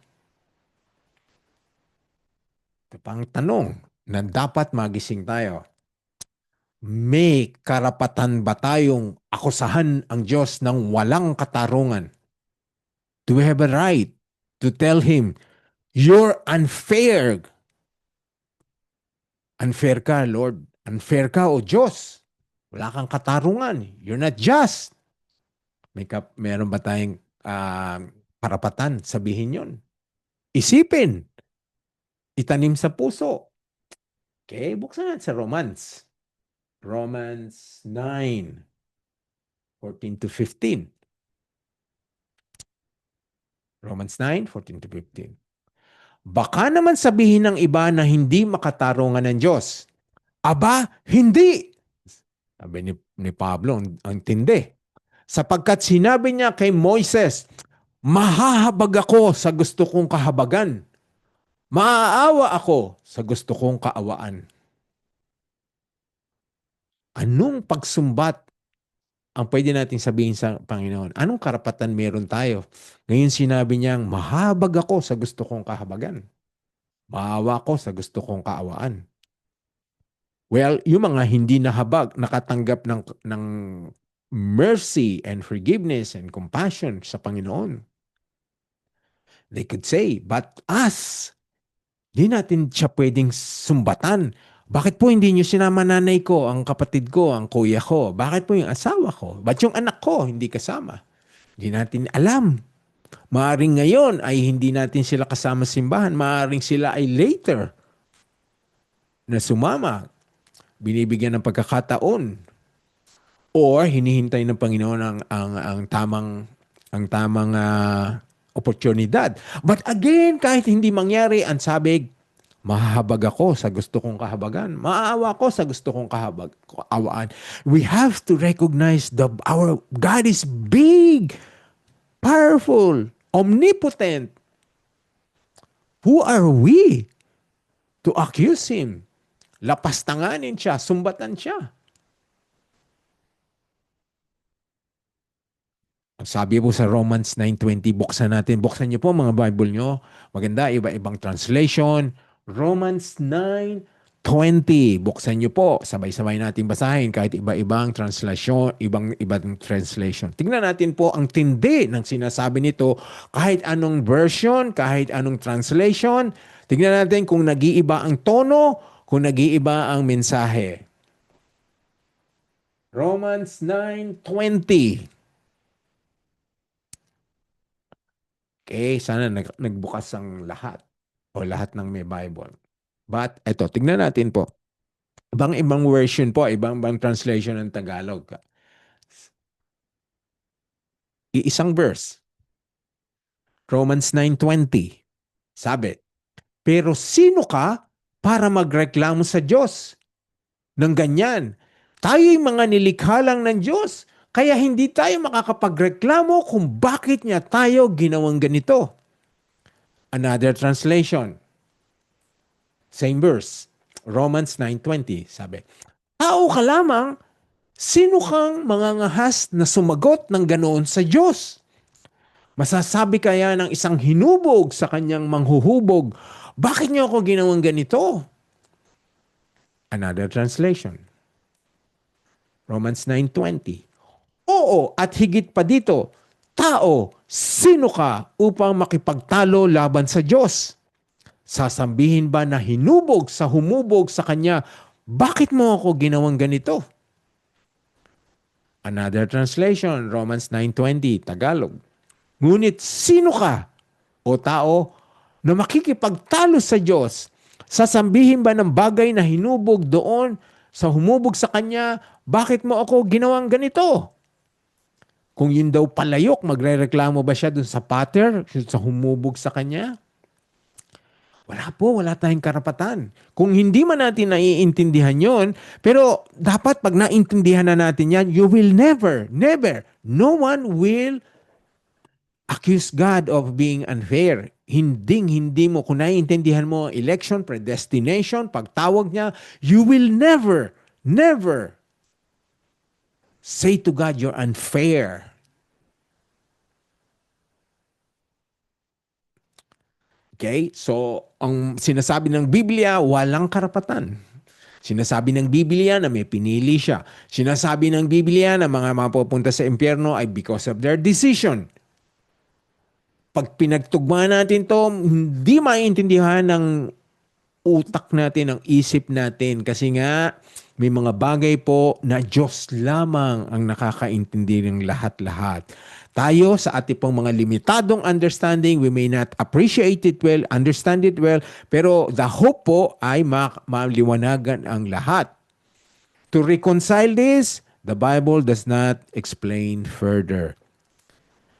Ito pang tanong na dapat magising tayo. May karapatan ba tayong akusahan ang Diyos ng walang katarungan? Do we have a right to tell Him, you're unfair? Unfair ka, Lord. Unfair ka, O Diyos. Wala kang katarungan. You're not just. Meron ba tayong karapatan sabihin yon? Isipin. Itanim sa puso. Okay, buksan natin sa Romans. Romans 9:14-15. Romans 9:14 to 15. Baka naman sabihin ng iba na hindi makatarungan ng Diyos. Aba, hindi! Sabi ni Pablo, ang tindi. Sapagkat sinabi niya kay Moises, mahahabag ako sa gusto kong kahabagan. Maaawa ako sa gusto kong kaawaan. Anong pagsumbat ang pwede nating sabihin sa Panginoon? Anong karapatan meron tayo? Ngayon sinabi niyang, mahabag ako sa gusto kong kahabagan. Maawa ako sa gusto kong kaawaan. Well, yung mga hindi nahabag, nakatanggap ng mercy and forgiveness and compassion sa Panginoon. They could say, but us, di natin siya pwedeng sumbatan. Bakit po hindi niyo sinama nanay ko, ang kapatid ko, ang kuya ko? Bakit po yung asawa ko? Ba't yung anak ko hindi kasama? Hindi natin alam. Maaring ngayon ay hindi natin sila kasama sa simbahan. Maaring sila ay later na sumama. Binibigyan ng pagkakataon. Or hinihintay ng Panginoon ang tamang oportunidad. But again, kahit hindi mangyari, ang sabi, mahahabag ako sa gusto kong kahabagan. Maawa ako sa gusto kong kaawaan. We have to recognize our God is big, powerful, omnipotent. Who are we to accuse Him? Lapastanganin siya, sumbatan siya. Sabi po sa Romans 9:20, buksan natin. Buksan niyo po mga Bible niyo. Maganda, iba-ibang translation. Romans 9:20. Buksan niyo po. Sabay-sabay natin basahin kahit iba-ibang translation, ibang translation. Tingnan natin po ang tindi ng sinasabi nito kahit anong version, kahit anong translation. Tingnan natin kung nag-iiba ang tono, kung nag-iiba ang mensahe. Romans 9:20. Okay, sana nagbukas ang lahat o lahat ng may Bible. But eto, tignan natin po. Ibang version po, ibang translation ng Tagalog. Iisang verse, Romans 9:20. Sabi, pero sino ka para magreklamo sa Diyos ng ganyan? Tayo'y mga nilikha lang ng Diyos, kaya hindi tayo makakapagreklamo kung bakit niya tayo ginawang ganito. Another translation, same verse, Romans 9:20, sabi, tao ka lamang, sino kang mangangahas na sumagot ng ganoon sa Diyos? Masasabi kaya ng isang hinubog sa kanyang manghuhubog, bakit niyo ako ginawang ganito? Another translation, Romans 9:20. Oo, at higit pa dito, tao, sino ka upang makipagtalo laban sa Diyos? Sasambihin ba na hinubog sa humubog sa kanya, bakit mo ako ginawang ganito? Another translation, Romans 9:20, Tagalog. Ngunit sino ka, o tao, na makikipagtalo sa Diyos? Sasambihin ba ng bagay na hinubog doon sa humubog sa kanya, bakit mo ako ginawang ganito? Kung yun daw palayok, magrereklamo ba siya dun sa pater, sa humubog sa kanya? Wala po, wala tayong karapatan. Kung hindi man natin naiintindihan yon, pero dapat pag naintindihan na natin yan, you will never, never, no one will accuse God of being unfair. Hindi mo, kung naiintindihan mo election, predestination, pagtawag niya, you will never, never say to God, you're unfair. Okay? So, ang sinasabi ng Biblia, walang karapatan. Sinasabi ng Biblia na may pinili siya. Sinasabi ng Biblia na mga mapupunta sa impyerno ay because of their decision. Pag pinagtugma natin to, hindi maintindihan ng utak natin, ng isip natin. Kasi nga, may mga bagay po na Diyos lamang ang nakakaintindi ng lahat-lahat. Tayo sa ating pong mga limitadong understanding, we may not appreciate it well, understand it well, pero the hope po ay maliwanagan ang lahat. To reconcile this, the Bible does not explain further.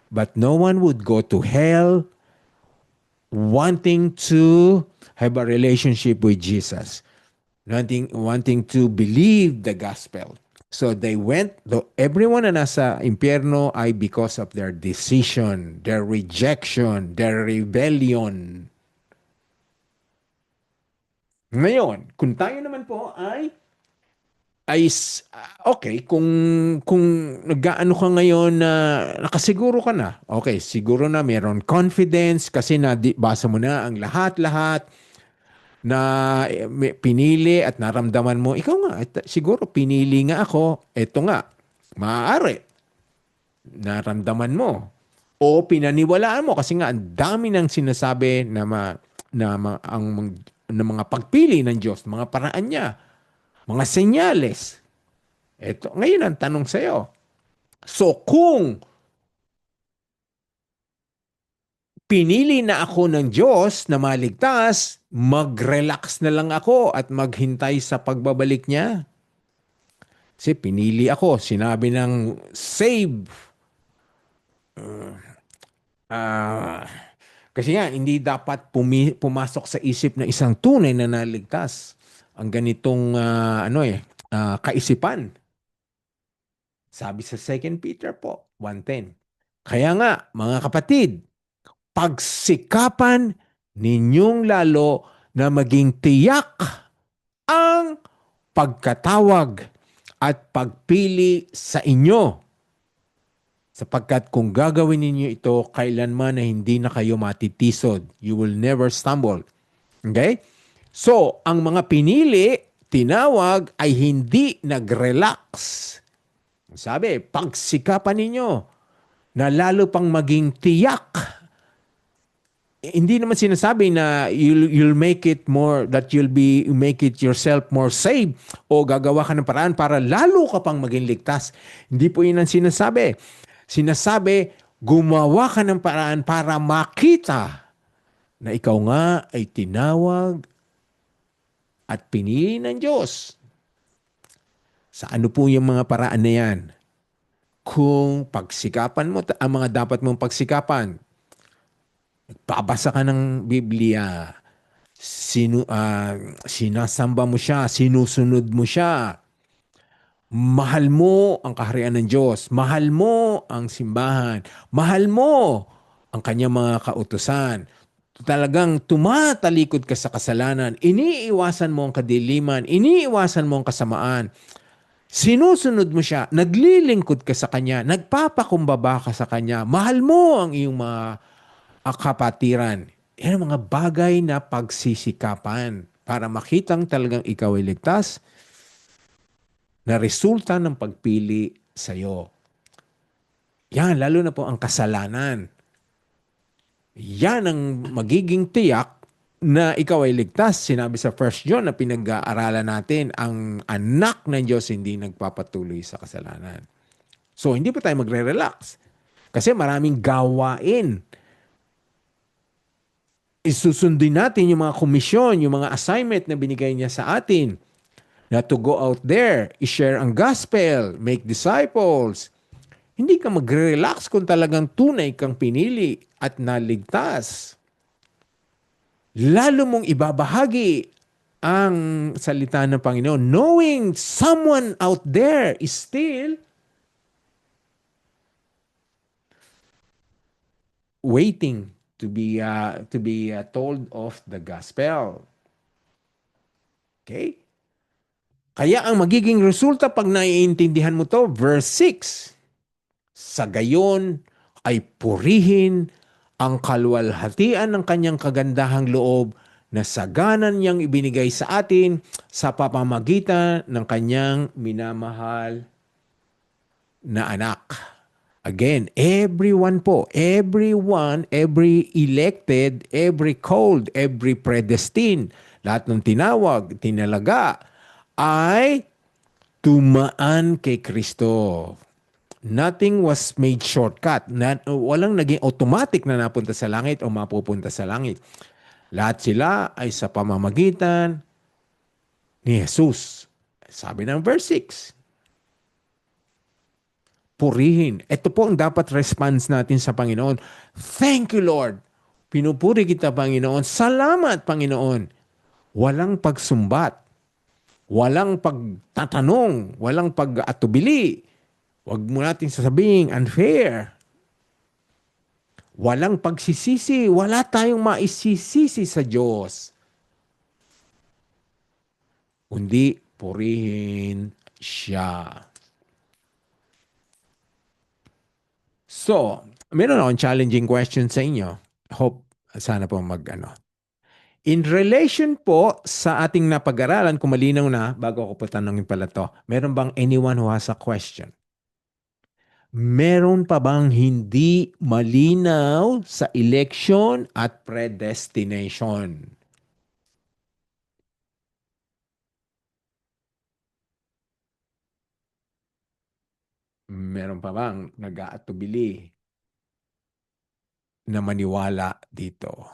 But no one would go to hell wanting to have a relationship with Jesus, wanting to believe the gospel. So they went, everyone na nasa impyerno ay because of their decision, their rejection, their rebellion. Ngayon, kung tayo naman po okay, kung nag-aano ka ngayon na nakasiguro ka na, okay, siguro na meron confidence kasi basa mo na ang lahat-lahat na pinili at naramdaman mo, ikaw nga, siguro pinili nga ako, eto nga, maaari, naramdaman mo. O pinaniwalaan mo kasi nga ang dami nang sinasabi na mga pagpili ng Diyos, mga paraan niya, mga senyales. Ito, ngayon ang tanong sa iyo. So kung pinili na ako ng Diyos na maligtas, mag-relax na lang ako at maghintay sa pagbabalik niya. Kasi pinili ako, sinabi ng save. Kasi nga, hindi dapat pumasok sa isip ng isang tunay na naligtas ang ganitong kaisipan. Sabi sa 2 Peter po, 1:10. Kaya nga, mga kapatid, pagsikapan ninyong lalo na maging tiyak ang pagkatawag at pagpili sa inyo Sapagkat kung gagawin ninyo ito, kailanman na hindi na kayo matitisod. You will never stumble. Okay? So, ang mga pinili, tinawag, ay hindi nag-relax. Sabi, pagsikapan ninyo na lalo pang maging tiyak. Hindi naman sinasabi na you'll make it more, that make it yourself more safe o gagawa ka ng paraan para lalo ka pang maging ligtas. Hindi po yun ang sinasabi. Sinasabi, gumawa ka ng paraan para makita na ikaw nga ay tinawag at pinili ng Diyos. Sa ano po yung mga paraan na yan? Kung pagsikapan mo, ang mga dapat mong pagsikapan, babasa ka ng Biblia, sinasamba mo siya, sinusunod mo siya, mahal mo ang kaharian ng Diyos, mahal mo ang simbahan, mahal mo ang kanyang mga kautusan, talagang tumatalikod ka sa kasalanan, iniiwasan mo ang kadiliman, iniiwasan mo ang kasamaan, sinusunod mo siya, naglilingkod ka sa kanya, nagpapakumbaba ka sa kanya, mahal mo ang iyong mga kapatiran. Yan ang mga bagay na pagsisikapan para makitang talagang ikaw ay ligtas na resulta ng pagpili sa iyo. Yan, lalo na po ang kasalanan. Yan ang magiging tiyak na ikaw ay ligtas. Sinabi sa 1 John na pinag-aaralan natin, ang anak ng Diyos hindi nagpapatuloy sa kasalanan. So, hindi pa tayo magre-relax. Kasi maraming gawain. Isusundin natin yung mga komisyon, yung mga assignment na binigay niya sa atin. Na to go out there, i-share ang gospel, make disciples. Hindi ka magre-relax kung talagang tunay kang pinili at naligtas. Lalo mong ibabahagi ang salita ng Panginoon, knowing someone out there is still waiting to be told of the gospel. Okay? Kaya ang magiging resulta pag naiintindihan mo to, verse 6, sa gayon ay purihin ang kaluwalhatian ng kanyang kagandahang loob na saganan niyang ibinigay sa atin sa pamamagitan ng kanyang minamahal na anak. Again, everyone po, everyone, every elected, every called, every predestined, lahat ng tinawag, tinalaga, ay tumaan kay Kristo. Nothing was made shortcut. Walang naging automatic na napunta sa langit o mapupunta sa langit. Lahat sila ay sa pamamagitan ni Jesus. Sabi ng verse 6. Purihin. Ito po ang dapat response natin sa Panginoon. Thank you, Lord. Pinupuri kita, Panginoon. Salamat, Panginoon. Walang pagsumbat. Walang pagtatanong. Walang pag-atubili. Huwag mo natin sasabihin unfair. Walang pagsisisi. Wala tayong maisisisi sa Diyos. Kundi purihin siya. So, meron akong challenging question sa inyo. Hope, sana po In relation po sa ating napag-aralan, kung malinaw na, bago ako po tanongin pala to, meron bang anyone who has a question? Meron pa bang hindi malinaw sa election at predestination? Meron pa bang nag-aatubili na maniwala dito?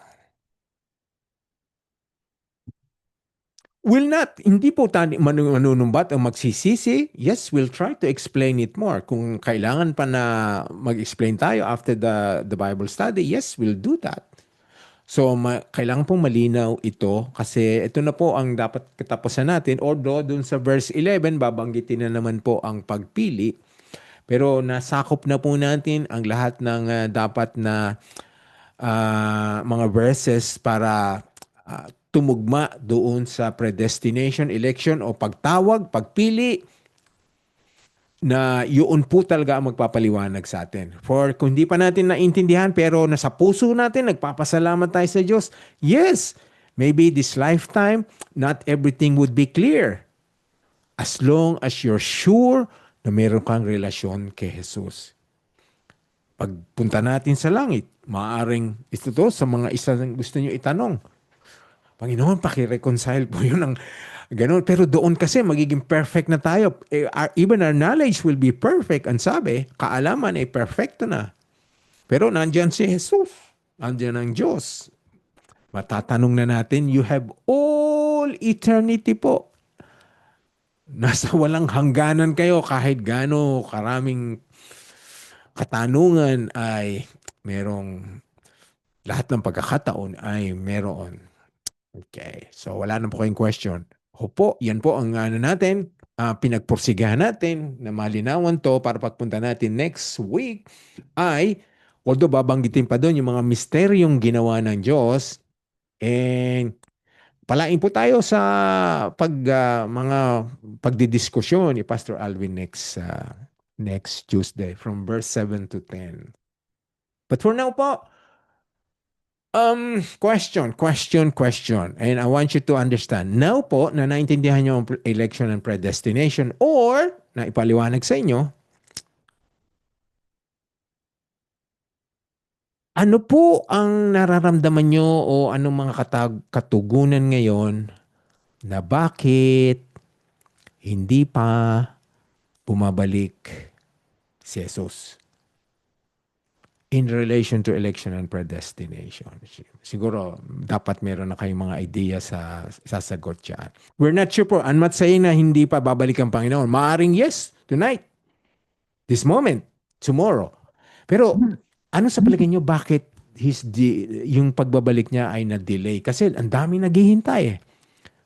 Will not, hindi po tayo manunumbat o magsisisi. Yes, we'll try to explain it more. Kung kailangan pa na mag-explain tayo after the Bible study, yes, we'll do that. So, kailangan pong malinaw ito kasi ito na po ang dapat katapusan natin. Although, dun sa verse 11, babanggitin na naman po ang pagpili. Pero nasakop na po natin ang lahat ng dapat na mga verses para tumugma doon sa predestination, election o pagtawag, pagpili na yun po talaga ang magpapaliwanag sa atin. For kung hindi pa natin naintindihan pero nasa puso natin, nagpapasalamat tayo sa Diyos, yes, maybe this lifetime, not everything would be clear. As long as you're sure na meron kang relasyon kay Jesus. Pagpunta natin sa langit, maaaring ito to sa mga isa na gusto nyo itanong. Panginoon, pakireconcile po yun ng ganun. Pero doon kasi magiging perfect na tayo. Even our knowledge will be perfect. Ang sabi, kaalaman ay perfecto na. Pero nandyan si Jesus. Nandyan ang Diyos. Matatanong na natin, you have all eternity po. Nasa walang hangganan kayo kahit gaano karaming katanungan ay merong lahat ng pagkakataon ay meron. Okay. So wala na po kayong question. Opo, yan po ang ano natin, pinagpursigahan natin na malinawan to para pagpunta natin next week ay, although babanggitin pa doon yung mga misteryong ginawa ng Diyos, and palain po tayo sa mga pagdidiskusyon ni Pastor Alvin next Tuesday from verse 7 to 10. But for now po, question. And I want you to understand. Now po, na naintindihan nyo ang election and predestination or na ipaliwanag sa inyo, ano po ang nararamdaman nyo o anong mga katugunan ngayon na bakit hindi pa bumabalik si Jesus in relation to election and predestination? Siguro, dapat meron na kayong mga idea sa sasagot dyan. We're not sure po. I'm not saying na hindi pa babalik ang Panginoon. Maaring yes, tonight, this moment, tomorrow. Pero, ano sa palagay nyo, bakit yung pagbabalik niya ay na-delay? Kasi ang dami naghihintay eh.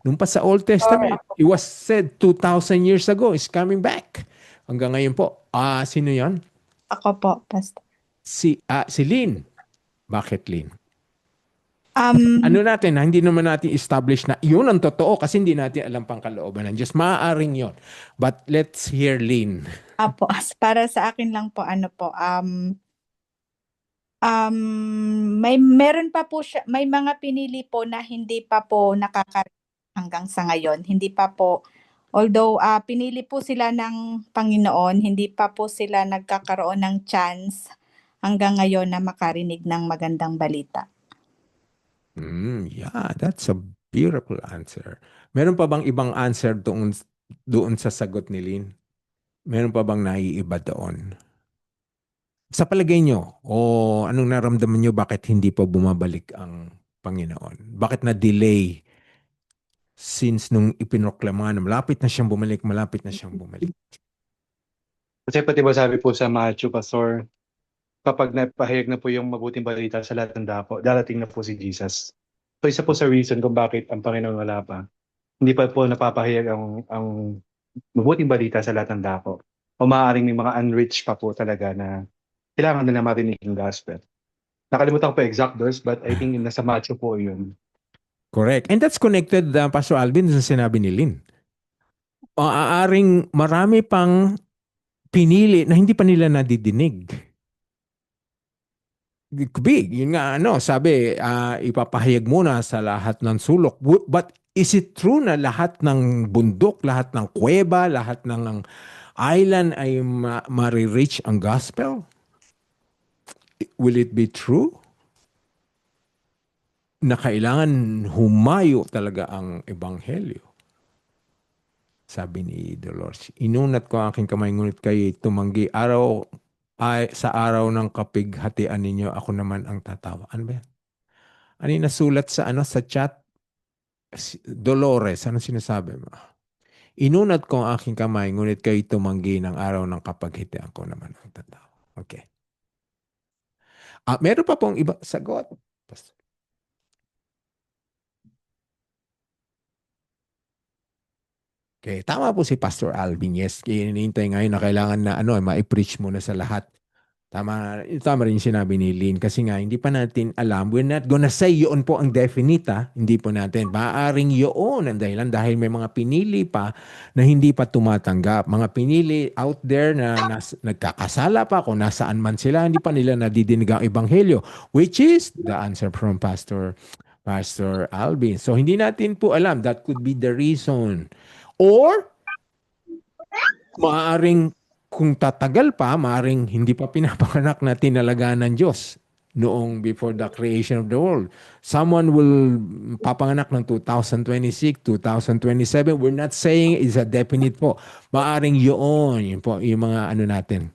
Nung pa sa Old Testament, it was said 2,000 years ago, is coming back. Hanggang ngayon po. Sino yan? Ako po, Pastor. Si Lynn. Bakit Lynn? Ano natin, hindi naman natin establish na yun ang totoo kasi hindi natin alam pang kalooban ng Diyos. Maaaring yun. But let's hear Lynn. Apo, para sa akin lang po, meron pa po siya, may mga pinili po na hindi pa po hanggang sa ngayon. Hindi pa po, although pinili po sila ng Panginoon, hindi pa po sila nagkakaroon ng chance hanggang ngayon na makarinig ng magandang balita. Yeah, that's a beautiful answer. Meron pa bang ibang answer doon sa sagot ni Lynn? Meron pa bang naiiba doon? Sa palagay nyo, o anong naramdaman nyo, bakit hindi pa bumabalik ang Panginoon? Bakit na-delay since nung ipinoklama na malapit na siyang bumalik? Kasi pati ba sabi po sa Matthew, Pastor, kapag napahayag na po yung mabuting balita sa lahat ng dako, darating na po si Jesus. So isa po sa reason kung bakit ang Panginoon wala pa. Hindi pa po napapahayag ang mabuting balita sa lahat ng dako. O maaaring may mga unreached pa po talaga na kailangan nila marinig yung gospel. Nakalimutan ko po exact verse, but I think nasa Matthew po yun. Correct. And that's connected, Pastor Alvin, sa sinabi ni Lynn. Maaaring marami pang pinili na hindi pa nila nadidinig. Big, yun nga sabi, ipapahayag muna sa lahat ng sulok. But is it true na lahat ng bundok, lahat ng kuweba, lahat ng island ay ma-reach ang gospel? Will it be true na kailangan humayo talaga ang ebanghelyo? Sabi ni Dolores, inunat ko ang aking kamay, ngunit kayo tumanggi. Sa araw ng kapighatian ninyo, ako naman ang tatawa. Ano ba yan? Ano yung nasulat sa chat? Dolores, ano sinasabi mo? Inunat ko ang aking kamay, ngunit kayo tumanggi ng araw ng kapighatian, ako naman ang tatawa. Okay. Meron pa pong iba sagot. Okay, tama po si Pastor Alvin. Yes, hinihintay ngayon na kailangan na ma-preach muna sa lahat. Tama rin yung sinabi ni Lynn kasi nga hindi pa natin alam. We're not gonna say yun po ang definite Hindi po natin. Maaring yun ang dahilan dahil may mga pinili pa na hindi pa tumatanggap. Mga pinili out there na nagkakasala pa kung nasaan man sila, hindi pa nila nadidinig ang ebanghelyo, which is the answer from Pastor Alvin. So hindi natin po alam. That could be the reason. Or maaring kung tatagal pa, maaring hindi pa pinapanganak na tinalaga ng Diyos noong before the creation of the world. Someone will papanganak ng 2026, 2027. We're not saying it's a definite po. Maaring yun po, yung mga ano natin.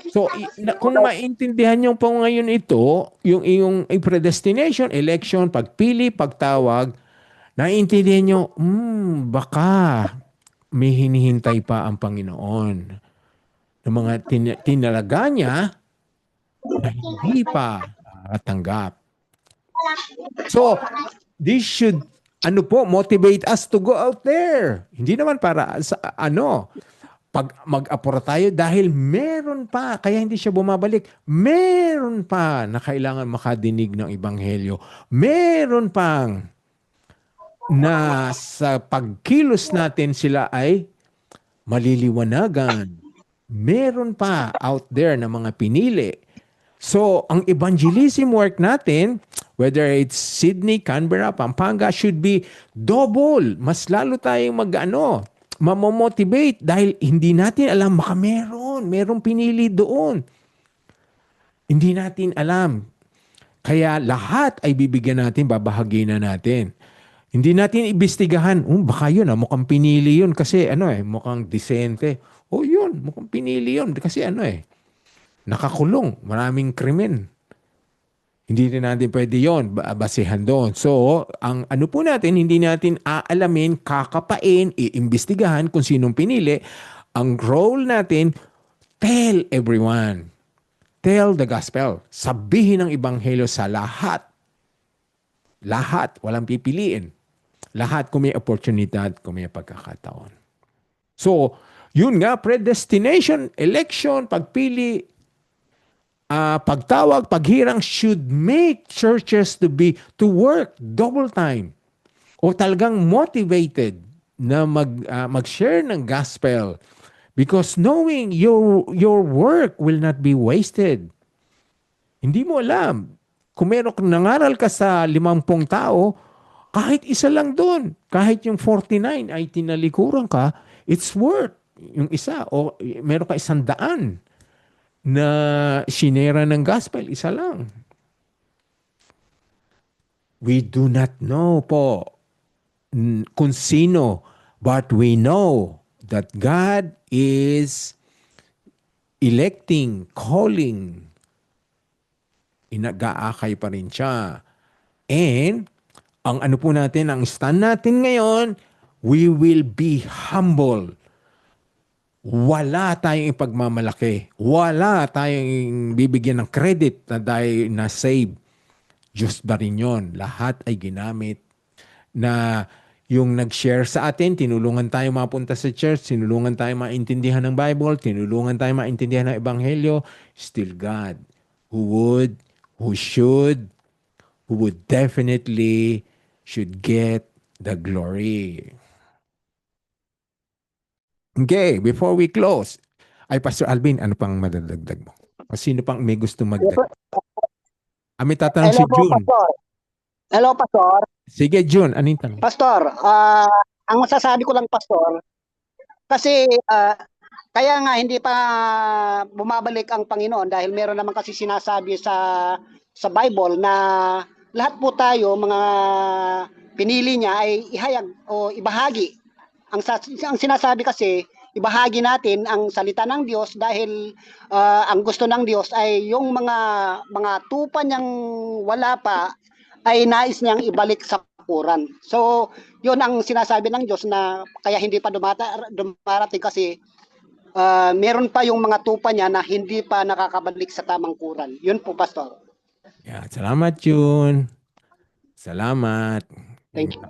So, kung maintindihan nyo po ngayon ito, yung predestination, election, pagpili, pagtawag, naiintindihan nyo, baka may hinihintay pa ang Panginoon ng mga tinalaga niya na hindi pa tanggap. So, this should motivate us to go out there. Hindi naman para sa pag mag-apura tayo dahil meron pa, kaya hindi siya bumabalik, meron pa na kailangan makadinig ng ebanghelyo. Meron pang na sa pagkilos natin sila ay maliliwanagan. Meron pa out there na mga pinili. So, ang evangelism work natin, whether it's Sydney, Canberra, Pampanga, should be double. Mas lalo tayong mamomotivate dahil hindi natin alam, baka merong pinili doon. Hindi natin alam. Kaya lahat ay bibigyan natin, babahagi na natin. Hindi natin imbestigahan, baka yun, mukhang pinili yun kasi mukhang disente. Yun, mukhang pinili yun kasi nakakulong, maraming krimen. Hindi rin natin pwede yun, basihan doon. So, ang po natin, hindi natin aalamin, kakapain, iimbestigahan kung sinong pinili. Ang role natin, tell everyone. Tell the gospel. Sabihin ang ebanghelyo sa lahat. Lahat, walang pipiliin. Lahat kung may oportunidad, kung may pagkakataon. So, yun nga, predestination, election, pagpili, pagtawag, paghirang should make churches to work double time o talagang motivated na mag-share ng gospel because knowing your work will not be wasted. Hindi mo alam. Kung meron nangaral ka sa 50 tao, kahit isa lang doon, kahit yung 49 ay tinalikuran ka, it's worth yung isa. O meron ka 100 na sinera ng gospel, isa lang. We do not know po kung sino, but we know that God is electing, calling. Inag-aakay pa rin siya. And ang po natin, ang stand natin ngayon, we will be humble. Wala tayong ipagmamalaki. Wala tayong bibigyan ng credit na dahil na-save. Diyos ba rin yun? Lahat ay ginamit na yung nag-share sa atin, tinulungan tayo mapunta sa church, tinulungan tayo maintindihan ng Bible, tinulungan tayo maintindihan ng Ebanghelyo, still God who would definitely should get the glory. Okay, before we close, Pastor Alvin, ano pang madadagdag mo? O sino pang may gusto magdagdag? May tatanong si June. Pastor. Hello, Pastor. Sige, June, anong tanong? Pastor, ang masasabi ko lang, Pastor, kasi kaya nga hindi pa bumabalik ang Panginoon dahil meron naman kasi sinasabi sa Bible na lahat po tayo, mga pinili niya ay ihayag o ibahagi. Ang sinasabi kasi, ibahagi natin ang salita ng Diyos dahil ang gusto ng Diyos ay yung mga tupa niyang wala pa ay nais niyang ibalik sa kuran. So, yun ang sinasabi ng Diyos na kaya hindi pa dumarating kasi meron pa yung mga tupa niya na hindi pa nakakabalik sa tamang kuran. Yun po, Pastor. Yeah, salamat, June. Salamat. Thank you.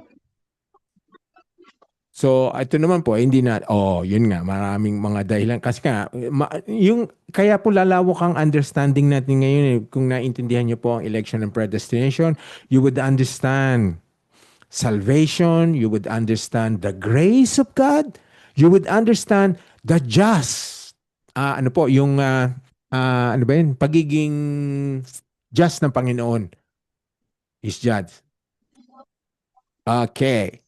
So, ito naman po, hindi na, yun nga, maraming mga dahilan. Kasi nga, kaya po lalawak ang understanding natin ngayon. Kung naintindihan niyo po ang election and predestination, you would understand salvation, you would understand the grace of God, you would understand the just. Ano po, ano ba yun? Pagiging just ng Panginoon is judge. Okay.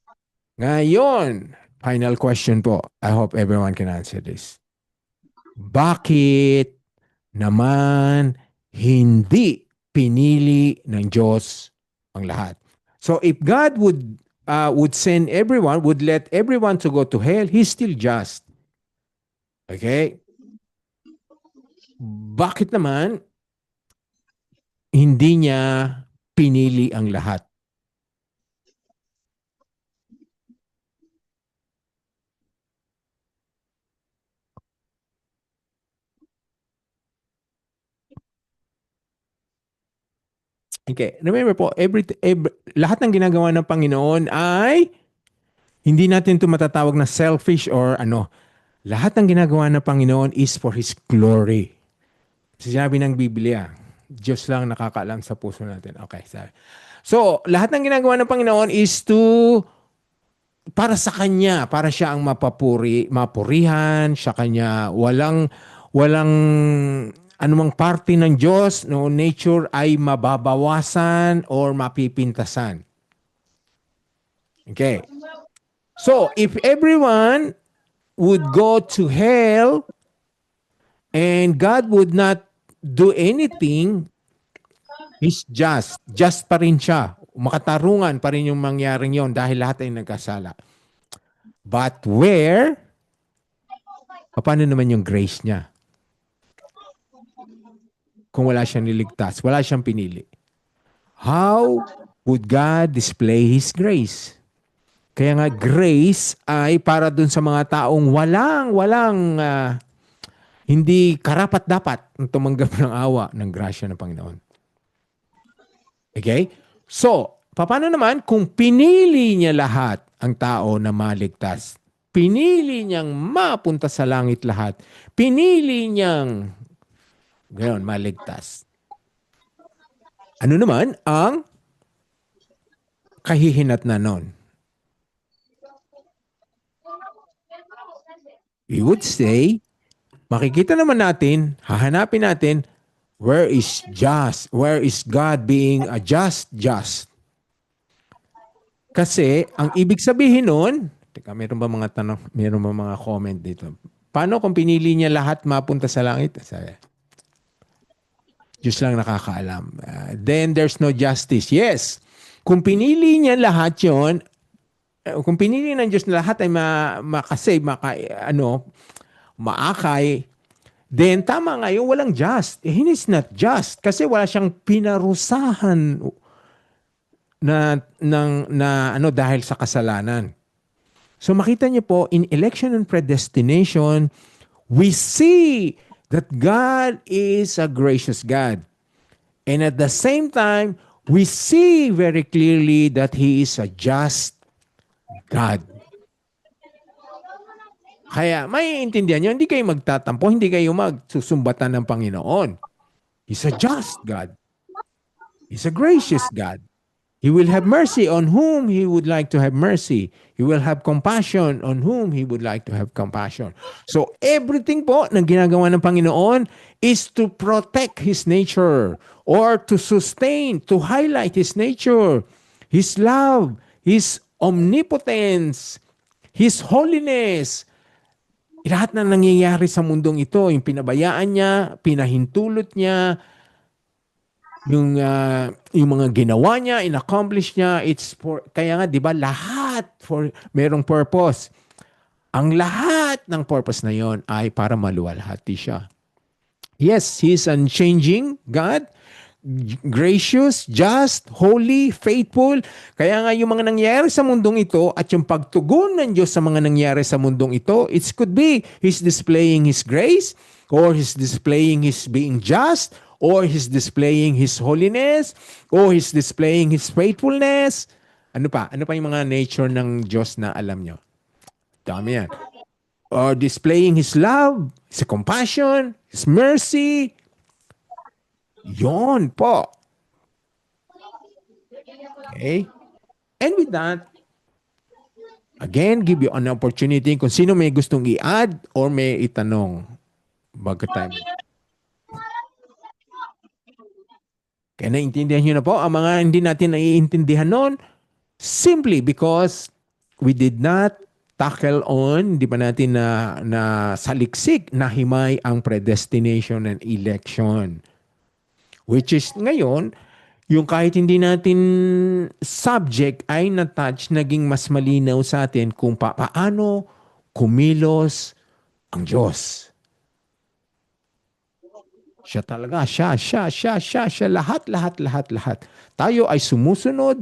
Ngayon, final question po. I hope everyone can answer this. Bakit naman hindi pinili ng Diyos ang lahat? So if God would send everyone, would let everyone to go to hell, He's still just. Okay? Bakit naman hindi niya pinili ang lahat? Okay, remember po, lahat ng ginagawa ng Panginoon ay hindi natin ito matatawag na selfish or ano. Lahat ng ginagawa ng Panginoon is for His glory. Sinabi ng Biblia, Diyos lang nakakaalam sa puso natin. Okay, sorry. So, lahat ng ginagawa ng Panginoon is para sa Kanya, para siya ang mapurihan, sa Kanya, walang anumang parte ng Diyos, no, nature ay mababawasan or mapipintasan. Okay. So, if everyone would go to hell and God would not do anything, He's just. Just pa rin siya. Makatarungan pa rin yung mangyaring yon dahil lahat ay nagkasala. But paano naman yung grace niya? Kung wala siyang niligtas, wala siyang pinili. How would God display His grace? Kaya nga grace ay para dun sa mga taong walang hindi karapat-dapat tumanggap ng awa ng grasya ng Panginoon. Okay? So, paano naman kung pinili niya lahat ang tao na maligtas? Pinili niyang mapunta sa langit lahat. Pinili niyang maligtas. Ano naman ang kahihinatnan nun? We would say, makikita naman natin, hahanapin natin, where is God being a just? Kasi, ang ibig sabihin nun, teka, meron ba mga tanong, meron ba mga comment dito? Paano kung pinili niya lahat mapunta sa langit? Diyos lang nakakaalam. Then there's no justice. Yes, kung pinili niya lahat yon, kung pinili ng Diyos na lahat ay maakay, then tama nga yung walang just. He is not just kasi wala siyang pinarusahan na dahil sa kasalanan. So makita niyo po, in election and predestination, we see that God is a gracious God. And at the same time, we see very clearly that He is a just God. Kaya maiintindihan nyo, hindi kayo magtatampo, hindi kayo magsusumbatan ng Panginoon. He's a just God. He's a gracious God. He will have mercy on whom He would like to have mercy. He will have compassion on whom He would like to have compassion. So everything po na ginagawa ng Panginoon is to protect His nature or to sustain, to highlight His nature, His love, His omnipotence, His holiness. Lahat na nangyayari sa mundong ito, yung pinabayaan niya, pinahintulot niya, yung mga ginawa niya, inaccomplish niya, kaya nga, di ba, lahat merong purpose. Ang lahat ng purpose na yon ay para maluwalhati siya. Yes, He is unchanging God, gracious, just, holy, faithful. Kaya nga yung mga nangyayari sa mundong ito at yung pagtugon ng Diyos sa mga nangyayari sa mundong ito, it could be He's displaying His grace, or He's displaying His being just, or He's displaying His holiness, or He's displaying His faithfulness. Ano pa? Ano pa yung mga nature ng Diyos na alam nyo? Dami yan. Displaying His love, His compassion, His mercy. Yon po. Okay? And with that, again, give you an opportunity kung sino may gustong i-add or may itanong bago tayo. Kaya naintindihan nyo na po ang mga hindi natin naiintindihan noon simply because we did not tackle on, hindi pa natin na saliksik na himay ang predestination and election. Which is ngayon, yung kahit hindi natin subject ay na-touch, naging mas malinaw sa atin kung paano kumilos ang Diyos. Siya talaga, siya, lahat. Tayo ay sumusunod,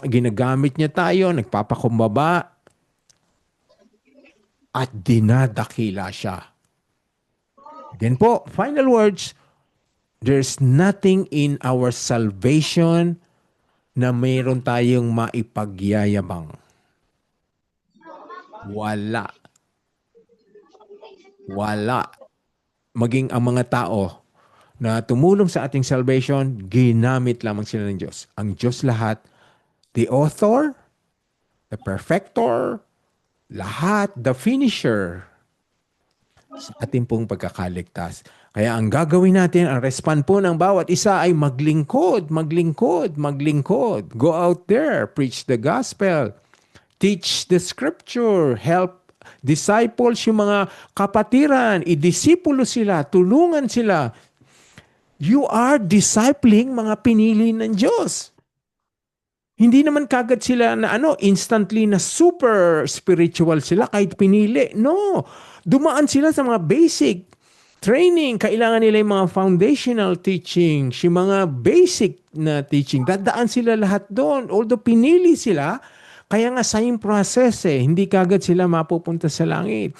ginagamit niya tayo, nagpapakumbaba, at dinadakila siya. Again po, final words, there's nothing in our salvation na mayroon tayong maipagyayabang. Wala. Maging ang mga tao na tumulong sa ating salvation, ginamit lamang sila ng Diyos. Ang Diyos lahat, the author, the perfecter, lahat, the finisher sa ating pong pagkakaligtas. Kaya ang gagawin natin, ang respond po ng bawat isa ay maglingkod. Go out there, preach the gospel, teach the scripture, help disciples yung mga kapatiran, idisipulo sila, tulungan sila. You are discipling mga pinili ng Diyos. Hindi naman kagad sila na instantly na super spiritual sila kahit pinili. No. Dumaan sila sa mga basic training. Kailangan nila yung mga foundational teaching, yung mga basic na teaching. Dadaan sila lahat doon. Although pinili sila, kaya nga same process Hindi kagad sila mapupunta sa langit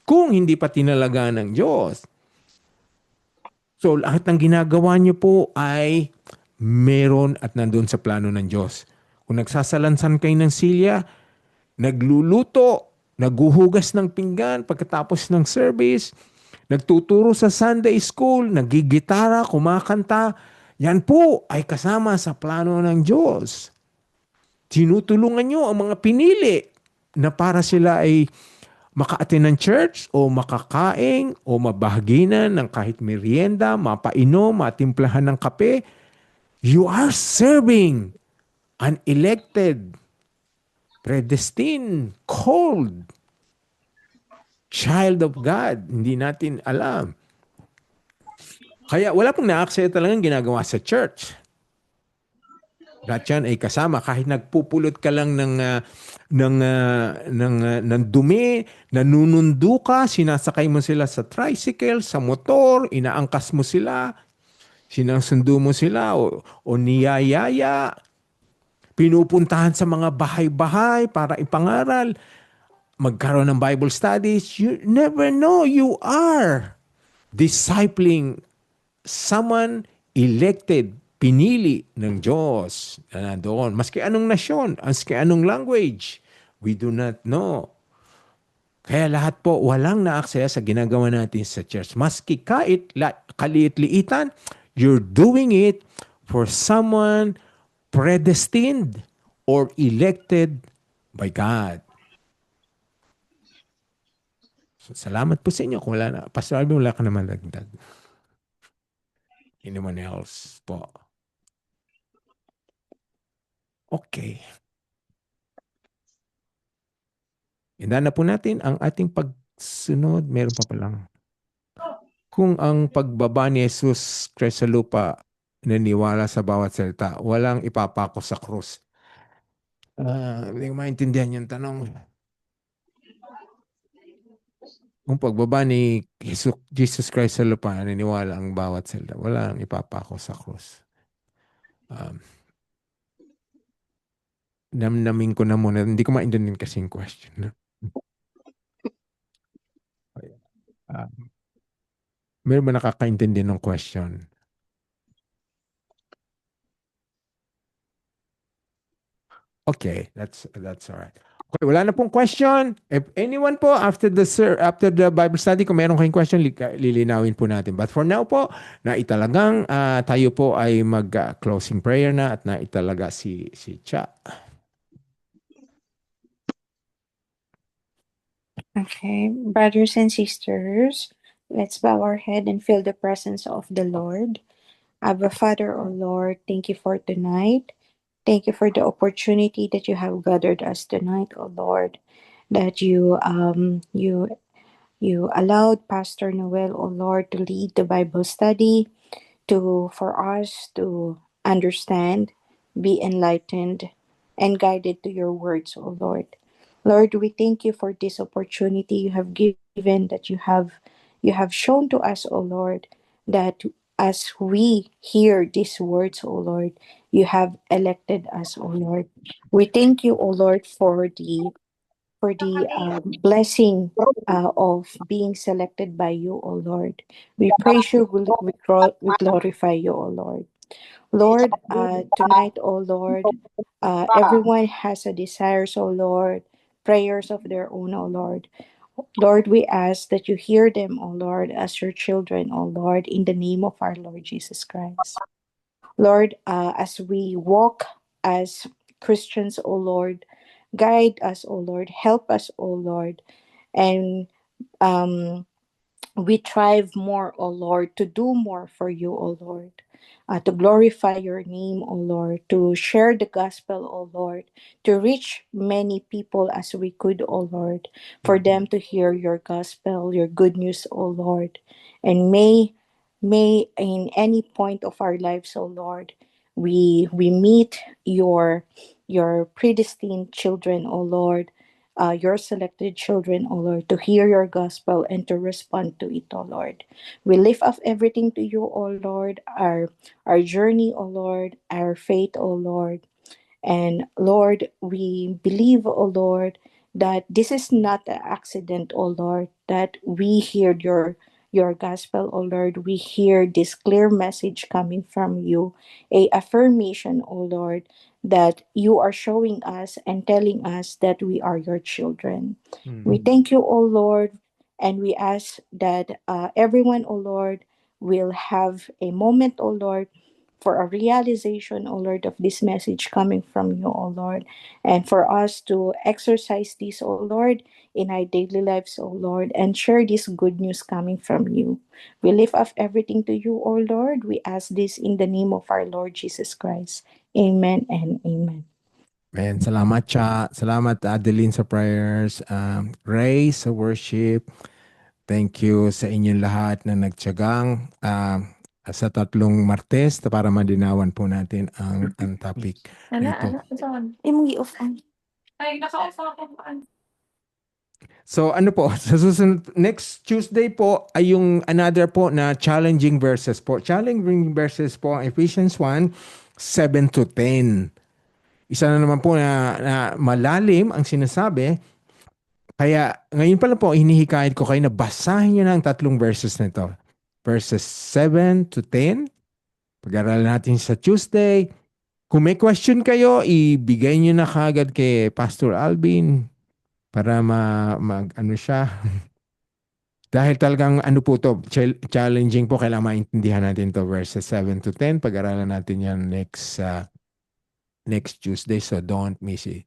kung hindi pa tinalaga ng Diyos. So lahat ng ginagawa niyo po ay meron at nandun sa plano ng Diyos. Kung nagsasalansan kayo ng silya, nagluluto, naghuhugas ng pinggan pagkatapos ng service, nagtuturo sa Sunday school, nagigitara, kumakanta, yan po ay kasama sa plano ng Diyos. Tinutulungan nyo ang mga pinili na para sila ay maka-attend ng church o makakain o mabahaginan ng kahit merienda, mapainom, matimplahan ng kape. You are serving an elected, predestined, called child of God. Hindi natin alam. Kaya wala pong na-access talagang ginagawa sa church. Lahat yan ay kasama. Kahit nagpupulot ka lang ng dumi, nanunundo ka, sinasakay mo sila sa tricycle, sa motor, inaangkas mo sila, sinasundo mo sila o niyayaya, pinupuntahan sa mga bahay-bahay para ipangaral, magkaroon ng Bible studies. You never know, you are discipling someone elected, pinili ng Diyos na nandoon. Maski anong nasyon, maski anong language, we do not know. Kaya lahat po, walang na-access sa ginagawa natin sa church. Maski kahit kaliit-liitan, you're doing it for someone predestined or elected by God. So, salamat po sa inyo. Kung wala na, Pastor Alvin, wala ka naman dagdag. Anyone else po? Okay. Indan na po natin ang ating pagsunod. Meron pa palang. Kung ang pagbaba ni Jesus Christ sa lupa naniwala sa bawat salita, walang ipapako sa krus. Hindi ko maintindihan yung tanong. Kung pagbaba ni Jesus Christ sa lupa, naniwala ang bawat salita, walang ipapako sa krus. Namnamin ko na muna. Hindi ko maintindihan kasi yung question. Meron ba nakakaintindi ng question? Okay, that's all right. Okay, wala na pong question. If anyone po after the Bible study, kung meron kayong question, lilinawin po natin. But for now po, na italagang tayo po ay mag-closing prayer na at na italaga si Cha. Okay, brothers and sisters, let's bow our head and feel the presence of the Lord. Abba Father, O Lord, thank you for tonight. Thank you for the opportunity that you have gathered us tonight, O Lord. That you allowed Pastor Noel, O Lord, to lead the Bible study, for us to understand, be enlightened, and guided to your words, O Lord. Lord, we thank you for this opportunity you have given, that you have shown to us, O Lord, that as we hear these words, O Lord, you have elected us, O Lord. We thank you, O Lord, for the blessing of being selected by you, O Lord. We praise you, we glorify you, O Lord. Lord, tonight, O Lord, everyone has a desires, O Lord, prayers of their own, O Lord. Lord, we ask that you hear them, O Lord, as your children, O Lord, in the name of our Lord Jesus Christ. Lord, as we walk as Christians, O Lord, guide us, O Lord, help us, O Lord, and um, we strive more, O Lord, to do more for you, O Lord, to glorify your name, O Lord, to share the gospel, O Lord, to reach many people as we could, O Lord, for them to hear your gospel, your good news, O Lord. And may in any point of our lives, O Lord, we meet your predestined children, O Lord, your selected children, O Lord, to hear your gospel and to respond to it, O Lord. We lift up everything to you, O Lord, our journey, O Lord, our faith, O Lord. And Lord, we believe, O Lord, that this is not an accident, O Lord, that we hear your gospel, O Lord. We hear this clear message coming from you, a affirmation, O Lord, that you are showing us and telling us that we are your children. We thank you, O Lord, and we ask that everyone, O Lord, will have a moment, O Lord, for a realization, O Lord, of this message coming from you, O Lord, and for us to exercise this, O Lord, in our daily lives, O Lord, and share this good news coming from you. We lift up everything to you, O Lord. We ask this in the name of our Lord Jesus Christ. Amen and amen. Man, salamat Cha. Salamat Adeline sa prayers. Ray sa worship. Thank you sa inyong lahat na nagtiyagang sa tatlong Martes para madinawan po natin ang topic na ito. Imong i-off on. Ay, naka-off ako. So ano po, sa susunod, next Tuesday po ay yung another po na challenging verses po. Challenging verses po ang Ephesians 1, 7 to 10. Isa na naman po na malalim ang sinasabi. Kaya ngayon pa lang po, hinihikayat ko kayo na basahin nyo na ang tatlong verses na ito. Verses 7 to 10. Pag-aralan natin sa Tuesday. Kung may question kayo, ibigay nyo na kagad kay Pastor Alvin para ano siya. Dahil talagang ano po to, challenging po, kailangan maintindihan natin to verses 7 to 10. Pag-aralan natin yan next Tuesday, so don't miss it.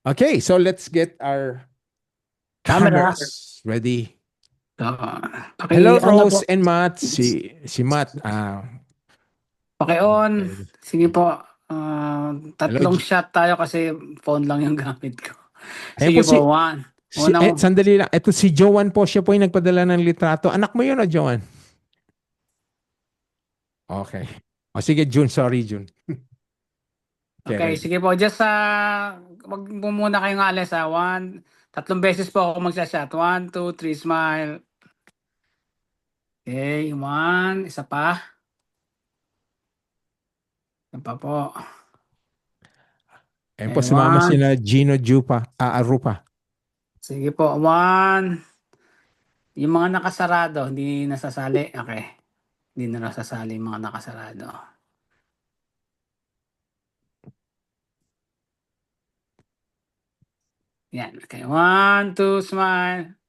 Okay, so let's get our cameras ready. Hello, Rose and Matt. Si Matt. Okay-on. Sige po. Tatlong Hello, shot tayo kasi phone lang yung gamit ko. Ayan Sige po si- po, one. Sandali lang. Ito si Joan po. Siya po yung nagpadala ng litrato. Anak mo yun o, Joan? Okay. O sige, June. Sorry, June. Okay, ready. sige po. Just wag po muna kayong alis ha. Tatlong beses po ako magsa-shot. 1, 2, 3, smile. Okay, one. Isa pa. Isa pa po. Ayan po, Okay, sumama one. sila Gino Arupa. Sige po, one. Yung mga nakasarado, hindi nasasali. Okay. Hindi na nasasali yung mga nakasarado. Yan. Okay. 1, 2, smile.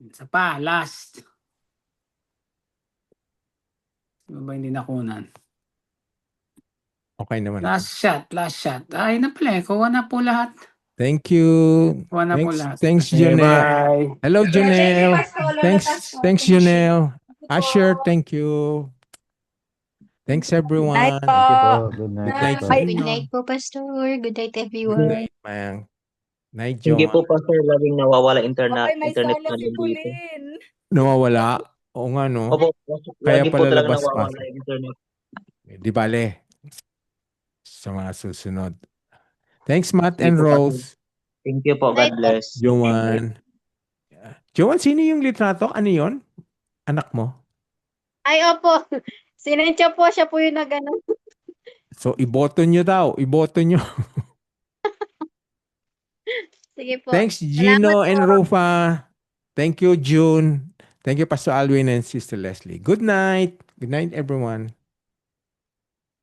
Isa pa. Last. Ano ba hindi nakunan? Okay naman. Last shot. Last shot. Ay na pala. Kuha na po lahat. Thank you. Kuha na po lahat. Thanks, Okay, Janelle. bye. Hello, Janelle. Thanks, Janelle. Asher, thank you. Thanks, everyone. Night po. Good night, Bye. Good night po, Pastor. Good night, Good everyone. night, Mang. Night, Hindi po Joan. pa sir, laging nawawala internet, May internet sala na si dito. Pauline. Nawawala. Oo nga, no? Opo, Kaya lagi po pala talaga labas pa. nawawala yung internet. Di bale. Sa mga susunod. Thanks, Matt Hindi and po pa, Rose. Thank you po. God bless. Joan. Joan, sino yung litrato? Ano yon? Anak mo? Ay, opo. Sinensya po, siya po yung nag-ano. So, iboto nyo daw. Iboto nyo. Sige po. Thanks, Salamat Gino po. and Rufa. Thank you, June. Thank you, Pastor Alwin and Sister Leslie. Good night. Good night, everyone.